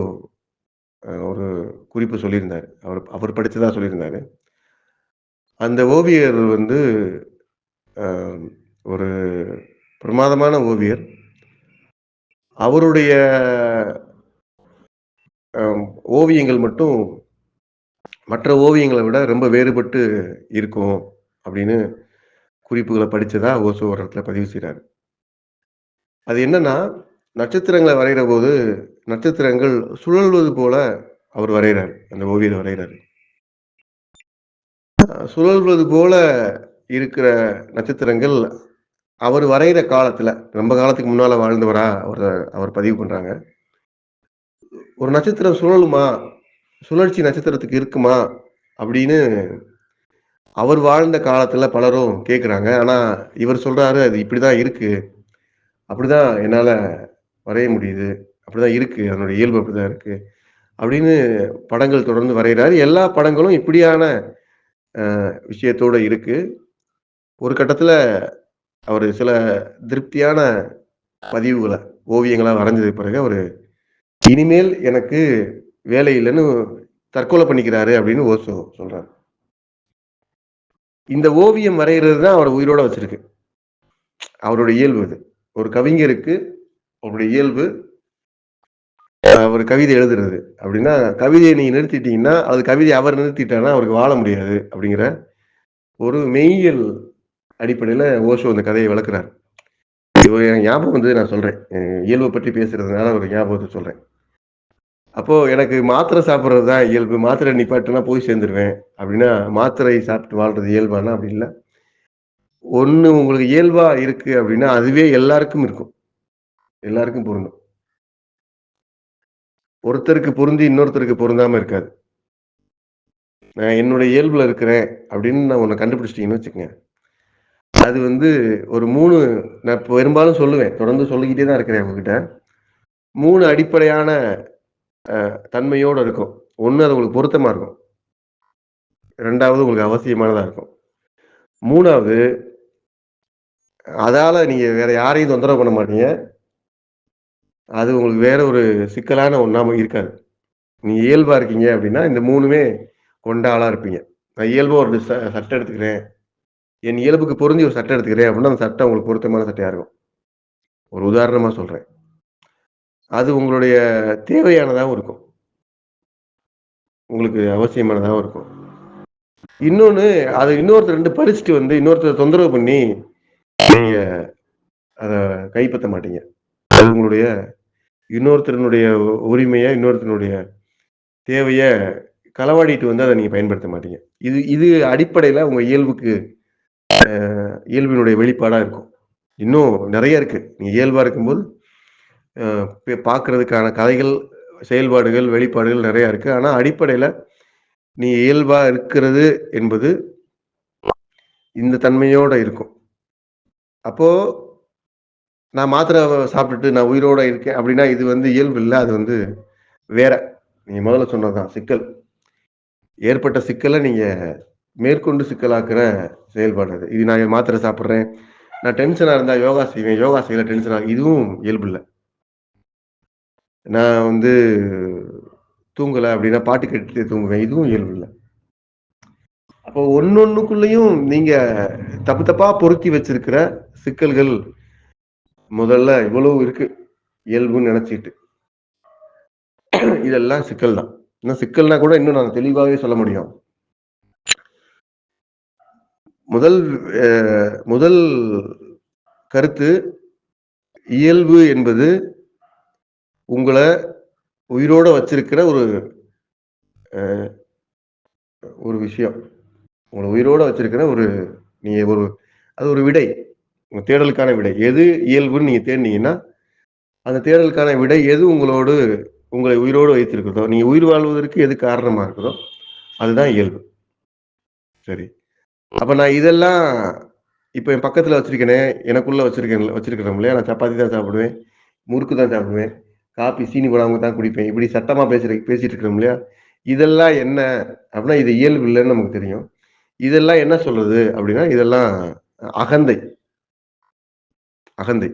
ஒரு குறிப்பு சொல்லியிருந்தாரு. அவர் படிச்சதா சொல்லியிருந்தாரு. அந்த ஓவியர் வந்து அ ஒரு பிரமாதமான ஓவியர். அவருடைய அ ஓவியங்கள் மட்டும் மற்ற ஓவியங்கள விட ரொம்ப வேறுபட்டு இருக்கும் அப்படின்னு குறிப்புகள படிச்சதா ஓஷோ ஒரு இடத்துல பதிவு செய்றாரு. அது என்னன்னா, நட்சத்திரங்கள வரைகிறபோது, நட்சத்திரங்கள் சுழல்வது போல அவர் வரைகிறார், அந்த ஓவியர் வரைகிறாரு. சுழல்வது போல இருக்கிற நட்சத்திரங்கள் அவர் வரைகிற காலத்துல, ரொம்ப காலத்துக்கு முன்னால வாழ்ந்தவரா அவர் பதிவு பண்றாங்க. ஒரு நட்சத்திரம் சுழலுமா? சுழற்சி நட்சத்திரத்துக்கு இருக்குமா? அப்படின்னு அவர் வாழ்ந்த காலத்துல பலரும் கேட்குறாங்க. ஆனா, இவர் சொல்றாரு, "அது இப்படிதான் இருக்கு. அப்படிதான் என்னால வரைய முடியுது. அப்படிதான் இருக்கு. அதனுடைய இயல்பு அப்படிதான் இருக்கு." அப்படின்னு படங்கள் தொடர்ந்து வரையிறாரு. எல்லா படங்களும் இப்படியான விஷயத்தோட இருக்கு. ஒரு கட்டத்துல அவரு சில திருப்தியான பதிவுகள, ஓவியங்களா வரைஞ்சதுக்கு பிறகு அவரு, "இனிமேல் எனக்கு வேலை இல்லன்னு" தற்கொலை பண்ணிக்கிறாரு அப்படின்னு ஓஷோ சொல்றாரு. இந்த ஓவியம் வரையிறது தான் அவர உயிரோட வச்சிருக்கு. அவருடைய இயல்பு இது. ஒரு கவிஞருக்கு அவருடைய இயல்பு, ஒரு கவிதை எழுதுறது. அப்படின்னா, கவிதைய நீங்க நிறுத்திட்டீங்கன்னா, அது கவிதைய அவர் நிறுத்திட்டார்னா அவருக்கு வாழ முடியாது அப்படிங்கிற ஒரு மெய்யியல் அடிப்படையில ஓஷோ இந்த கதைய விளக்குறாரு. இது எனக்கு ஞாபகம் வந்தது நான் சொல்றேன். இயல்ப பற்றி பேசுறதுனால ஒரு ஞாபகத்த சொல்றேன். அப்போ எனக்கு மாத்திரை சாப்பிடுறது தான் இயல்பு. மாத்திரை நிப்பாட்டுனா போய் சேர்ந்துருவேன். அப்படின்னா, மாத்திரை சாப்பிட்டு வாழ்றது இயல்பான்னா அப்படி இல்ல. ஒண்ணு உங்களுக்கு இயல்பா இருக்கு அப்படின்னா, அதுவே எல்லாருக்கும் இருக்கும். எல்லாருக்கும் பொருந்தும். ஒருத்தருக்கு பொருந்தி இன்னொருத்தருக்கு பொருந்தாம இருக்காது. நான் என்னுடைய இயல்புல இருக்கிறேன் அப்படின்னு நான் ஒண்ண கண்டுபிடிச்சிட்டீங்கன்னு வச்சுக்கங்க. அது வந்து ஒரு 3 நான் பெரும்பாலும் சொல்லுவேன். தொடர்ந்து சொல்லிக்கிட்டே தான் இருக்கிறேன் உங்ககிட்ட. 3 அடிப்படையான தன்மையோட இருக்கும். 1 அது உங்களுக்கு பொருத்தமா இருக்கும். 2வது உங்களுக்கு அவசியமானதா இருக்கும். 3வது அதால நீங்க வேற யாரையும் தொந்தரவு பண்ண மாட்டீங்க. அது உங்களுக்கு வேற ஒரு சிக்கலான ஒண்ணாம இருக்காது. நீங்க இயல்பா இருக்கீங்க அப்படின்னா, இந்த 3மே கொண்ட ஆளா இருப்பீங்க. நான் இயல்பா ஒரு சட்டை எடுத்துக்கிறேன். என் இயல்புக்கு பொருந்தி ஒரு சட்டை எடுத்துக்கிறேன் அப்படின்னா, அந்த சட்டை உங்களுக்கு பொருத்தமான சட்டையா இருக்கும். ஒரு உதாரணமா சொல்றேன். அது உங்களுடைய தேவையானதாவும் இருக்கும். உங்களுக்கு அவசியமானதாவும் இருக்கும். இன்னொன்னு, அத இன்னொருத்தர் 2 பறிச்சுட்டு வந்து, இன்னொருத்தர தொந்தரவு பண்ணி, நீங்க அத கைப்பற்ற மாட்டீங்க. அது உங்களுடைய இன்னொருத்தருனுடைய உரிமைய, இன்னொருத்தனுடைய தேவைய களவாடிட்டு வந்து அத நீங்க பயன்படுத்த மாட்டீங்க. இது இது அடிப்படையில உங்க இயல்புக்கு இயல்பினுடைய வெளிப்பாடா இருக்கும். இன்னும் நெறைய இருக்கு. நீங்க இயல்பா இருக்கும்போது, பார்க்கறதுக்கான கதைகள், செயல்பாடுகள், வெளிப்பாடுகள் நெறைய இருக்கு. ஆனா அடிப்படையில நீங்க இயல்பா இருக்கிறது என்பது இந்த தன்மையோட இருக்கும். அப்போ நான் மாத்திரை சாப்பிட்டுட்டு நான் உயிரோட இருக்கேன் அப்படின்னா, இது வந்து இயல்பு இல்ல. அது வந்து வேற. நீங்க முதல்ல சொன்னதுதான் சிக்கல். ஏற்பட்ட சிக்கல நீங்க மேற்கொண்டு சிக்கலாக்குற செயல்பாடு அது. இது நான் மாத்திரை சாப்பிடுறேன். நான் டென்ஷனா இருந்தா யோகா செய்வேன். யோகா செய்யல டென்ஷனா இதுவும் இயல்பு இல்ல. நான் வந்து தூங்கல அப்படின்னா பாட்டு கேட்டுட்டே தூங்குவேன். இதுவும் இயல்பு இல்ல. அப்போ ஒண்ணொண்ணுக்குள்ளயும் நீங்க தப்பு தப்பா பொருத்தி வச்சிருக்கிற சிக்கல்கள் முதல்ல இவ்வளவு இருக்கு. இயல்புன்னு நெனச்சுக்கிட்டு. இதெல்லாம் சிக்கல் தான். இன்னும் சிக்கல்னா கூட இன்னும் நான் தெளிவாவே சொல்ல முடியும். முதல் அ முதல் கருத்து இயல்பு என்பது உங்கள உயிரோட வச்சிருக்கிற ஒரு ஒரு விஷயம். உங்கள உயிரோட வச்சிருக்கிற ஒரு நீங்க ஒரு அது ஒரு விடை. உங்க தேடலுக்கான விடை. எது இயல்புன்னு நீங்க தேடுனீங்கன்னா, அந்த தேடலுக்கான விடை எது உங்களை உயிரோடு வைத்திருக்கிறதோ, நீங்க உயிர் வாழ்வதற்கு எது காரணமா இருக்குதோ, அதுதான் இயல்பு. சரி. அப்ப நான் இதெல்லாம் இப்ப என் பக்கத்துல வச்சிருக்கேனே, எனக்குள்ள வச்சிருக்கிறோம் இல்லையா? நான் சப்பாத்தி தான் சாப்பிடுவேன், முறுக்கு தான் சாப்பிடுவேன், காப்பி சீனி போடாம தான் குடிப்பேன். இப்படி சத்தமா பேசிட்டு இருக்கிறோம் இல்லையா? இதெல்லாம் என்ன அப்படின்னா, இது இயல்பு இல்லன்னு நமக்கு தெரியும். இதெல்லாம் என்ன சொல்றது அப்படின்னா, இதெல்லாம் அகந்தை. அகந்தை.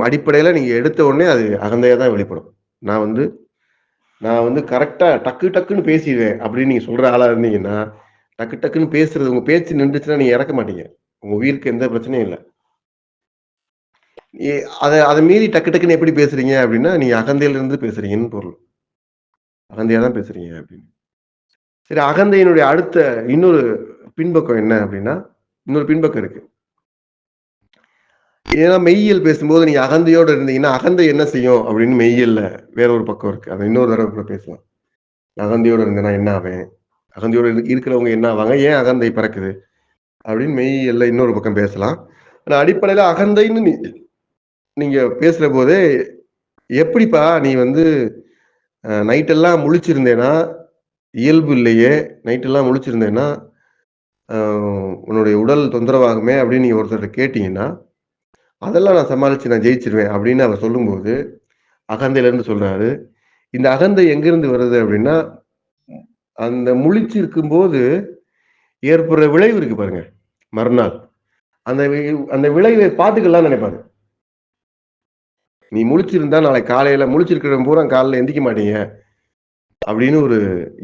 அடிப்படையில நீங்க எடுத்த உடனே அது அகந்தையா தான் வெளிப்படும். நான் வந்து நான் வந்து கரெக்ட்டா டக்கு டக்குன்னு பேசிருவேன் அப்படின்னு நீங்க சொல்ற ஆளா இருந்தீங்கன்னா, டக்கு டக்குன்னு பேசுறது உங்க பேச்சு நின்றுச்சுன்னா நீங்க இறக்க மாட்டீங்க. உங்க உயிருக்கு எந்த பிரச்சனையும் இல்ல. எ அத அத மீறி டக்கு டக்குன்னு எப்படி பேசுறீங்க அப்படின்னா, நீங்க அகந்தையில இருந்து பேசுறீங்கன்னு பொருள். அகந்தையா தான் பேசுறீங்க அப்படின்னு. சரி அகந்தையினுடைய அடுத்த இன்னொரு பின்பக்கம் என்ன அப்படின்னா, இன்னொரு பின்பக்கம் இருக்கு. ஏன்னா மெய்யியல் பேசும்போது நீங்க அகந்தையோட இருந்தீங்கன்னா, அகந்தை என்ன செய்யும் அப்படின்னு மெய்யியல்ல வேற ஒரு பக்கம் இருக்கு. அத இன்னொரு தடவ கூட பேசலாம். அகந்தையோட இருந்தேன்னா என்ன ஆவேன்? அகந்தையோட இருக்கிறவங்க என்ன ஆவாங்க? ஏன் அகந்தை பிறக்குது? அப்படின்னு மெய்யியல்ல இன்னொரு பக்கம் பேசலாம். ஆனா அடிப்படையில அகந்தைன்னு நீங்க பேசுற போதே, எப்படிப்பா நீ வந்து நைட் எல்லாம் முழிச்சிருந்தேன்னா, இயல்பு இல்லையே! நைட் எல்லாம் முழிச்சிருந்தேன்னா, அ உன்னுடைய உடல் தொந்தரவாகுமே அப்படின்னு நீங்க ஒருத்தர்ட்ட கேட்டீங்கன்னா, அதெல்லாம் நான் சமாளிச்சு நான் ஜெயிச்சுருவேன் அப்படின்னு அவர் சொல்லும்போது, அகந்தையிலருந்து சொல்றாரு. இந்த அகந்தை எங்கிருந்து வருது அப்படின்னா, அந்த முழிச்சிருக்கும்போது ஏற்படுற விளைவு இருக்கு பாருங்க, மறுநாள். அந்த விளைவை பார்த்துக்கலாம்னு நினைப்பாரு. நீ முழிச்சிருந்தா நாளைக்கு காலையில முழிச்சிருக்கிறவன் பூரா காலைல எந்திரிக்க மாட்டீங்க. அப்படின்னு ஒரு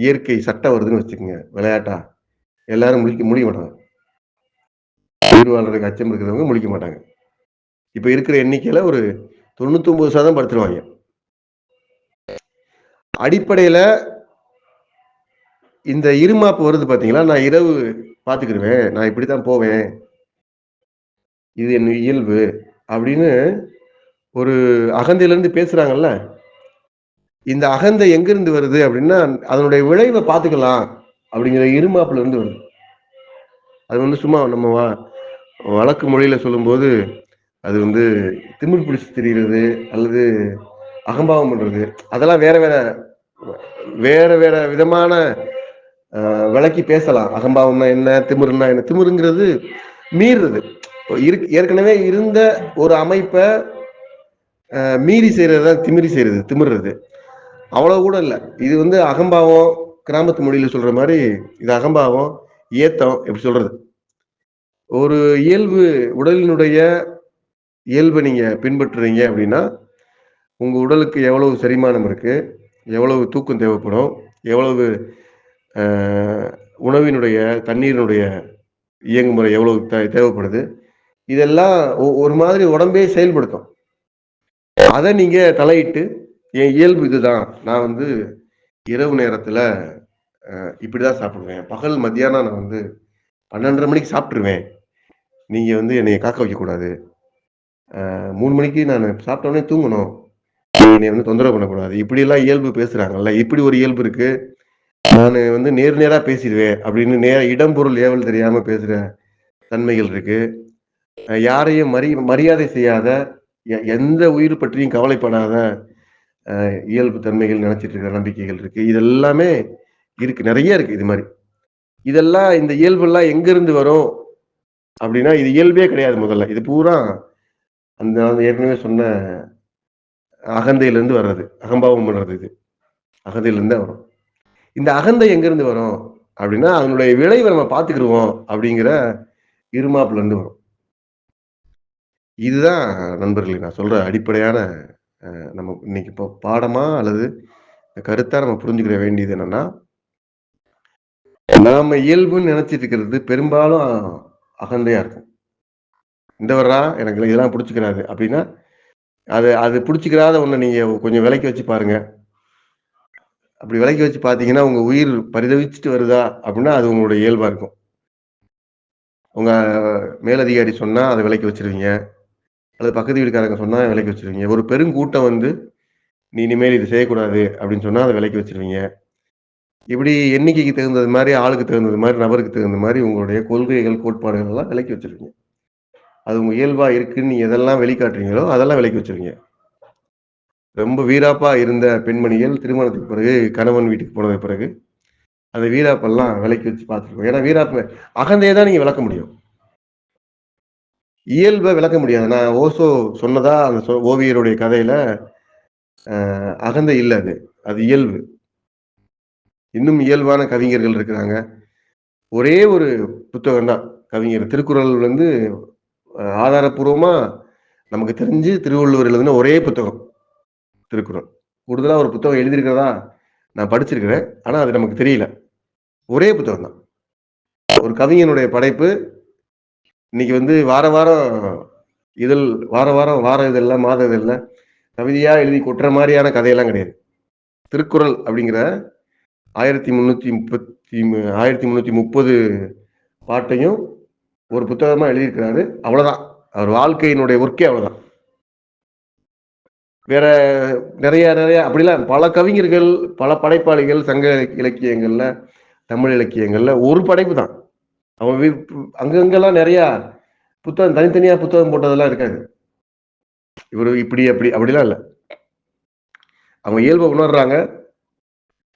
இயற்கை சட்டம் வருதுன்னு வச்சுக்கங்க. விளையாட்டா. எல்லாரும் முழிக்க மாட்டாங்க. உயிர் வாழ்றதுக்கு அச்சம் இருக்கிறவங்க முழிக்க மாட்டாங்க. இப்ப இருக்கிற எண்ணிக்கையில ஒரு 99% படுத்துருவாங்க. அடிப்படையில இந்த இருமாப்பு வருது பார்த்தீங்களா? நான் இரவு பார்த்துக்கிருவேன். நான் இப்படித்தான் போவேன். இது என் இயல்பு. அப்படின்னு ஒரு அகந்தையிலிருந்து பேசுறாங்கல்ல. இந்த அகந்தை எங்கிருந்து வருது அப்படின்னா, அதனுடைய விளைவ பார்த்துக்கலாம் அப்படிங்கிற இருமாப்புல இருந்து வருது. அது வந்து சும்மா நம்ம வழக்கு மொழியில சொல்லும்போது, அது வந்து திமிர் பிடிச்சு திரியிறது அல்லது அகம்பாவம் பண்றது. அதெல்லாம் வேற வேற வேற வேற விதமான விளக்கி பேசலாம். அகம்பாவம்னா என்ன? திமிருன்னா என்ன? திமிருங்கிறது மீறுறது. ஏற்கனவே இருந்த ஒரு அமைப்ப மீறி செய்றது தான் திமிரி செய்றது, திமிர்றது. அவ்வளவு கூட இல்ல. இது வந்து அகம்பாவம், கிராமத்து மொழியில சொல்ற மாரி, இது அகம்பாவம், ஏத்தம் இப்படி சொல்றது. ஒரு இயல்பு உடலினுடைய இயல்ப நீங்க பின்பற்றுறீங்க அப்படின்னா, உங்க உடலுக்கு எவ்வளவு செரிமானம் இருக்கு? எவ்வளவு தூக்கம் தேவைப்படும்? எவ்வளவு அ உணவினுடைய, தண்ணீரினுடைய இயங்குமுறை எவ்வளவு தேவைப்படுது? இதெல்லாம் ஒரு மாதிரி உடம்பே செயல்படுத்தும். அத நீங்க தலையிட்டு, என் இயல்பு இதுதான். நான் வந்து இரவு நேரத்துல இப்படிதான் சாப்பிடுவேன். பகல் மத்தியானம் நான் வந்து 12:30 மணிக்கு சாப்ட்டுருவேன். நீங்க வந்து என்னைய காக்க வைக்கக்கூடாது. 3 மணிக்கு நானு சாப்பிட்ட உடனே தூங்கணும். நீங்க என்னைய வந்து தொந்தரவு பண்ணக்கூடாது. இப்படியெல்லாம் இயல்பு பேசுறாங்கல்ல. இப்படி ஒரு இயல்பு இருக்கு. நானு வந்து நேர் நேரா பேசிருவேன் அப்படின்னு இடம், பொருள், ஏவல் தெரியாம பேசுற தன்மைகள் இருக்கு. யாரையும் மரியாதை செய்யாத, எந்த உயிர் பற்றியும் கவலைப்படாத இயல்பு தன்மைகள் நினைச்சிட்டு இருக்கிற நம்பிக்கைகள் இருக்கு. இது எல்லாமே இருக்கு. நெறைய இருக்கு இது மாரி. இதெல்லாம் இந்த இயல்பெல்லாம் எங்கிருந்து வரும் அப்படின்னா, இது இயல்பே கிடையாது முதல்ல. இது பூரா அந்த நான் ஏற்கனவே சொன்ன அகந்தையிலிருந்து வர்றது. அகம்பாவம் பண்றது இது. அகந்தையிலிருந்து தான் வரும். இந்த அகந்தை எங்கிருந்து வரும் அப்படின்னா, அதனுடைய விளைவ நம்ம பார்த்துக்கிருவோம் அப்படிங்கிற இருமாப்புல இருந்து வரும். இதுதான் நண்பர்களே நான் சொல்ற அடிப்படையான நம்ம இன்னைக்கு இப்போ பாடமா அல்லது கருத்தா நம்ம புரிஞ்சுக்கிற வேண்டியது என்னன்னா, நாம இயல்புன்னு நினைச்சிட்டு இருக்கிறது பெரும்பாலும் அகந்தையா இருக்கும். "இந்தவர்றா எனக்கு இதெல்லாம் புடிச்சுக்கிறாது" அப்படின்னா, அது அது புடிச்சுக்கிறாத ஒண்ண நீங்க கொஞ்சம் விலக்கி வச்சு பாருங்க. அப்படி விலக்கி வச்சு பார்த்தீங்கன்னா, உங்க உயிர் பரிதவிச்சுட்டு வருதா அப்படின்னா, அது உங்களுடைய இயல்பா இருக்கும். உங்க மேலதிகாரி சொன்னா அத விலக்கி வச்சுருவீங்க. அல்லது பக்கத்து வீட்டுக்காரங்க சொன்னா விலக்கி வச்சுருவீங்க. ஒரு பெருங்கூட்டம் வந்து, "நீ இனிமேல் இது செய்யக்கூடாது" அப்படின்னு சொன்னா அத விலக்கி வச்சுருவீங்க. இப்படி எண்ணிக்கைக்கு தகுந்தது மாரி, ஆளுக்கு தகுந்தது மாரி, நபருக்கு தகுந்த மாரி உங்களுடைய கொள்கைகள், கோட்பாடுகள் எல்லாம் விலக்கி வச்சுருவீங்க. அது உங்க இயல்பா இருக்குன்னு நீங்க எதெல்லாம் வெளிக்காட்டுறீங்களோ, அதெல்லாம் விலக்கி வச்சுருவீங்க. ரொம்ப வீராப்பா இருந்த பெண்மணிகள் திருமணத்துக்கு பிறகு, கணவன் வீட்டுக்கு போனதுக்கு பிறகு, அந்த வீராப்பெல்லாம் விலக்கி வச்சு பார்த்துருக்கோம். ஏன்னா வீராப்பு அகந்தைய தான் நீங்க விளக்க முடியும். இயல்ப விளக்க முடியாது. நான் ஓஷோ சொன்னதா அந்த ஓவியருடைய கதையில அகந்தை இல்ல அது. அது இயல்பு. இன்னும் இயல்பான கவிஞர்கள் இருக்கிறாங்க. ஒரே ஒரு புத்தகம் தான். கவிஞர் திருக்குறள் வந்து ஆதாரப்பூர்வமா நமக்கு தெரிஞ்சு திருவள்ளுவர் எழுதின ஒரே புத்தகம் திருக்குறள். கூடுதலா ஒரு புத்தகம் எழுதியிருக்கிறதா நான் படிச்சிருக்கிறேன். ஆனா அது நமக்கு தெரியல. ஒரே புத்தகம் தான். ஒரு கவிஞனுடைய படைப்பு இன்னைக்கு வந்து வார வாரம் இதழ் வார வாரம் வார இதழ்ல, மாத இதழ்ல கவிதையா எழுதி கொட்டுற மாரியான கதையெல்லாம் கிடையாது. திருக்குறள் அப்படிங்கிற 1330 பாட்டையும் ஒரு புத்தகமா எழுதியிருக்கிறாரு. அவ்வளோதான். அவர் வாழ்க்கையினுடைய ஒர்க்கே அவ்வளவுதான். வேற நிறைய நிறைய அப்படிலாம் பல கவிஞர்கள், பல படைப்பாளிகள் சங்க இலக்கியங்கள்ல, தமிழ் இலக்கியங்கள்ல ஒரு படைப்பு தான். அவங்க அங்கங்கெல்லாம் நிறைய புத்தகம் தனித்தனியா புத்தகம் போட்டதெல்லாம் இருக்காது. இவரு இப்படி அப்படி அப்படிலாம் இல்ல. அவங்க இயல்பை உணர்றாங்க.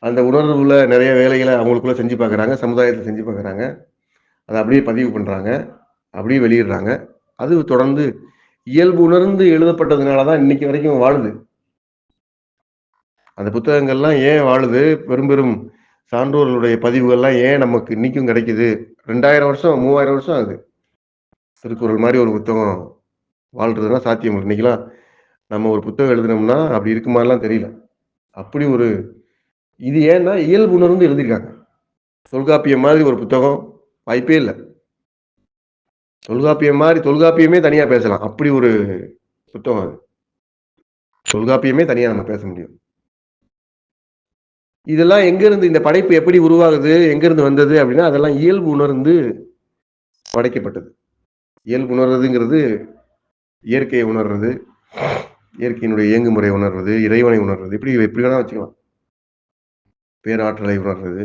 அந்த உணர்வுல நிறைய வேலைகளை அவங்களுக்குள்ள செஞ்சு பார்க்குறாங்க. சமுதாயத்தை செஞ்சு பார்க்குறாங்க. அதை அப்படியே பதிவு பண்றாங்க. அப்படியே வெளியிடுறாங்க. அது தொடர்ந்து இயல்பு உணர்ந்து எழுதப்பட்டதுனால தான் இன்னைக்கு வரைக்கும் வாழுது. அந்த புத்தகங்கள்லாம் ஏன் வாழுது? பெரும் பெரும் சான்றோர்களுடைய பதிவுகள்லாம் ஏன் நமக்கு இன்னைக்கும் கிடைக்குது? 2000 வருஷம், 3000 வருஷம் ஆகுது. திருக்குறள் மாதிரி ஒரு புத்தகம் வாழ்றதுன்னா சாத்தியம் இல்லை. இன்னைக்கெல்லாம் நம்ம ஒரு புத்தகம் எழுதினோம்னா அப்படி இருக்குமாலாம் தெரியல. அப்படி ஒரு இது ஏன்னா இயல்பு உணர்ந்து எழுதியிருக்காங்க. தொல்காப்பியம் மாதிரி ஒரு புத்தகம் வாய்ப்பே இல்லை. தொல்காப்பியம் மாதிரி தொல்காப்பியமே தனியா பேசலாம். அப்படி ஒரு புத்தகம் அது. தொல்காப்பியமே தனியா நம்ம பேச முடியும். இதெல்லாம் எங்க இருந்து இந்த படைப்பு எப்படி உருவாகுது, எங்க இருந்து வந்தது அப்படின்னா அதெல்லாம் இயல்பு உணர்ந்து படைக்கப்பட்டது. இயல்பு உணர்றதுங்கிறது இயற்கையை உணர்றது, இயற்கையினுடைய இயங்குமுறை உணர்றது, இறைவனை உணர்றது, இப்படி எப்படி வேணா வச்சுக்கலாம். பேராற்றலை உணர்றது,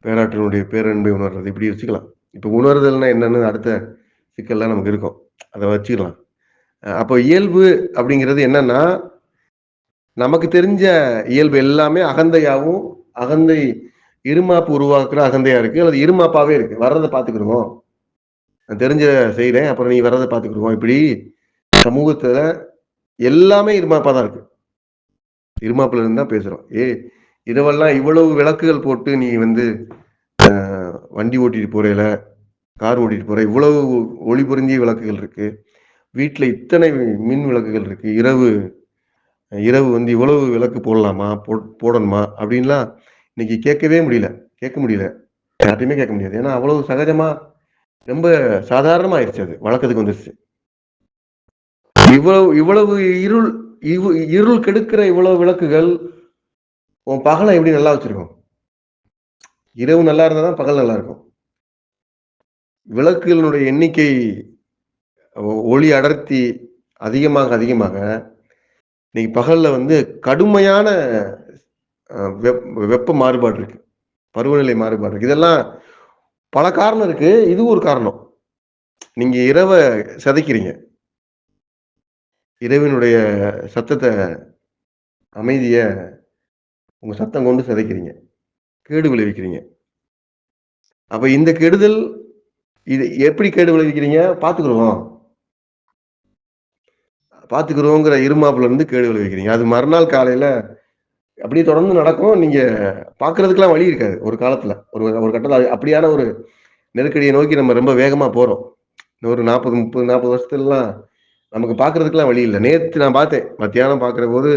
பேராற்றலுடைய பேரன்பை உணர்றது, இப்படி வச்சுக்கலாம். இப்போ உணர்தல்னா என்னன்னு அடுத்த சிக்கல்லாம் நமக்கு இருக்கும். அதை வச்சுக்கலாம். அப்போ இயல்பு அப்படிங்கிறது என்னன்னா, நமக்கு தெரிஞ்ச இயல்பு எல்லாமே அகந்தையாவும், அகந்தை இருமாப்பு உருவாக்குற அகந்தையா இருக்கு, அல்லது இருமாப்பாவே இருக்கு. வர்றதை பார்த்துக்கிடுவோம், நான் தெரிஞ்ச செய்யறேன், அப்புறம் நீ வர்றதை பார்த்துக்கிடுவோம். இப்படி சமூகத்துல எல்லாமே இருமாப்பா தான் இருக்கு. இருமாப்புல இருந்து தான் பேசுறோம். இரவெல்லாம் இவ்வளவு விளக்குகள் போட்டு நீ வந்து வண்டி ஓட்டிட்டு போறேல, கார் ஓட்டிட்டு போற, இவ்வளவு ஒளி பொருந்திய விளக்குகள் இருக்கு. வீட்டுல இத்தனை மின் விளக்குகள் இருக்கு. இரவு வந்து இவ்வளவு விளக்கு போடலாமா, போடணுமா அப்படின்லாம் இன்னைக்கு கேட்கவே முடியல. கேட்க முடியல, யார்ட்டையுமே கேட்க முடியாது. ஏன்னா அவ்வளவு சகஜமா ரொம்ப சாதாரணமா ஆயிடுச்சு. அது வழக்கத்துக்கு வந்துருச்சு. இவ்வளவு இவ்வளவு இருள் இருள் கெடுக்கிற இவ்வளவு விளக்குகள் உன் பகலை எப்படி நல்லா வச்சிருக்கும்? இரவு நல்லா இருந்தா தான் பகல் நல்லா இருக்கும். விளக்குகளுடைய எண்ணிக்கை, ஒளி அடர்த்தி அதிகமாக அதிகமாக இன்னைக்கு பகல்ல வந்து கடுமையான வெப்ப மாறுபாடு இருக்கு, பருவநிலை மாறுபாடு இருக்கு. இதெல்லாம் பல காரணம் இருக்கு. இது ஒரு காரணம். நீங்க இரவை சிதைக்கிறீங்க, இரவினுடைய சத்தத்தை, அமைதிய உங்க சத்தம் கொண்டு சிதைக்கிறீங்க, கேடு விளைவிக்கிறீங்க. அப்ப இந்த கெடுதல், இது எப்படி கேடு விளைவிக்கிறீங்க? பாத்துக்கிறோங்கிற இருமாப்புல இருந்து கேடு விளைவிக்கிறீங்க. அது மறுநாள் காலையில அப்படியே தொடர்ந்து நடக்கும். நீங்க பாக்குறதுக்கெல்லாம் வழி இருக்காது. ஒரு காலத்துல ஒரு ஒரு கட்டத்துல அப்படியான ஒரு நெருக்கடியை நோக்கி நம்ம ரொம்ப வேகமா போறோம். ஒரு 40 வருஷத்துலாம் நமக்கு பாக்குறதுக்கெல்லாம் வழி இல்லை. நேத்து நான் பார்த்தேன், மத்தியானம் பாக்குற போது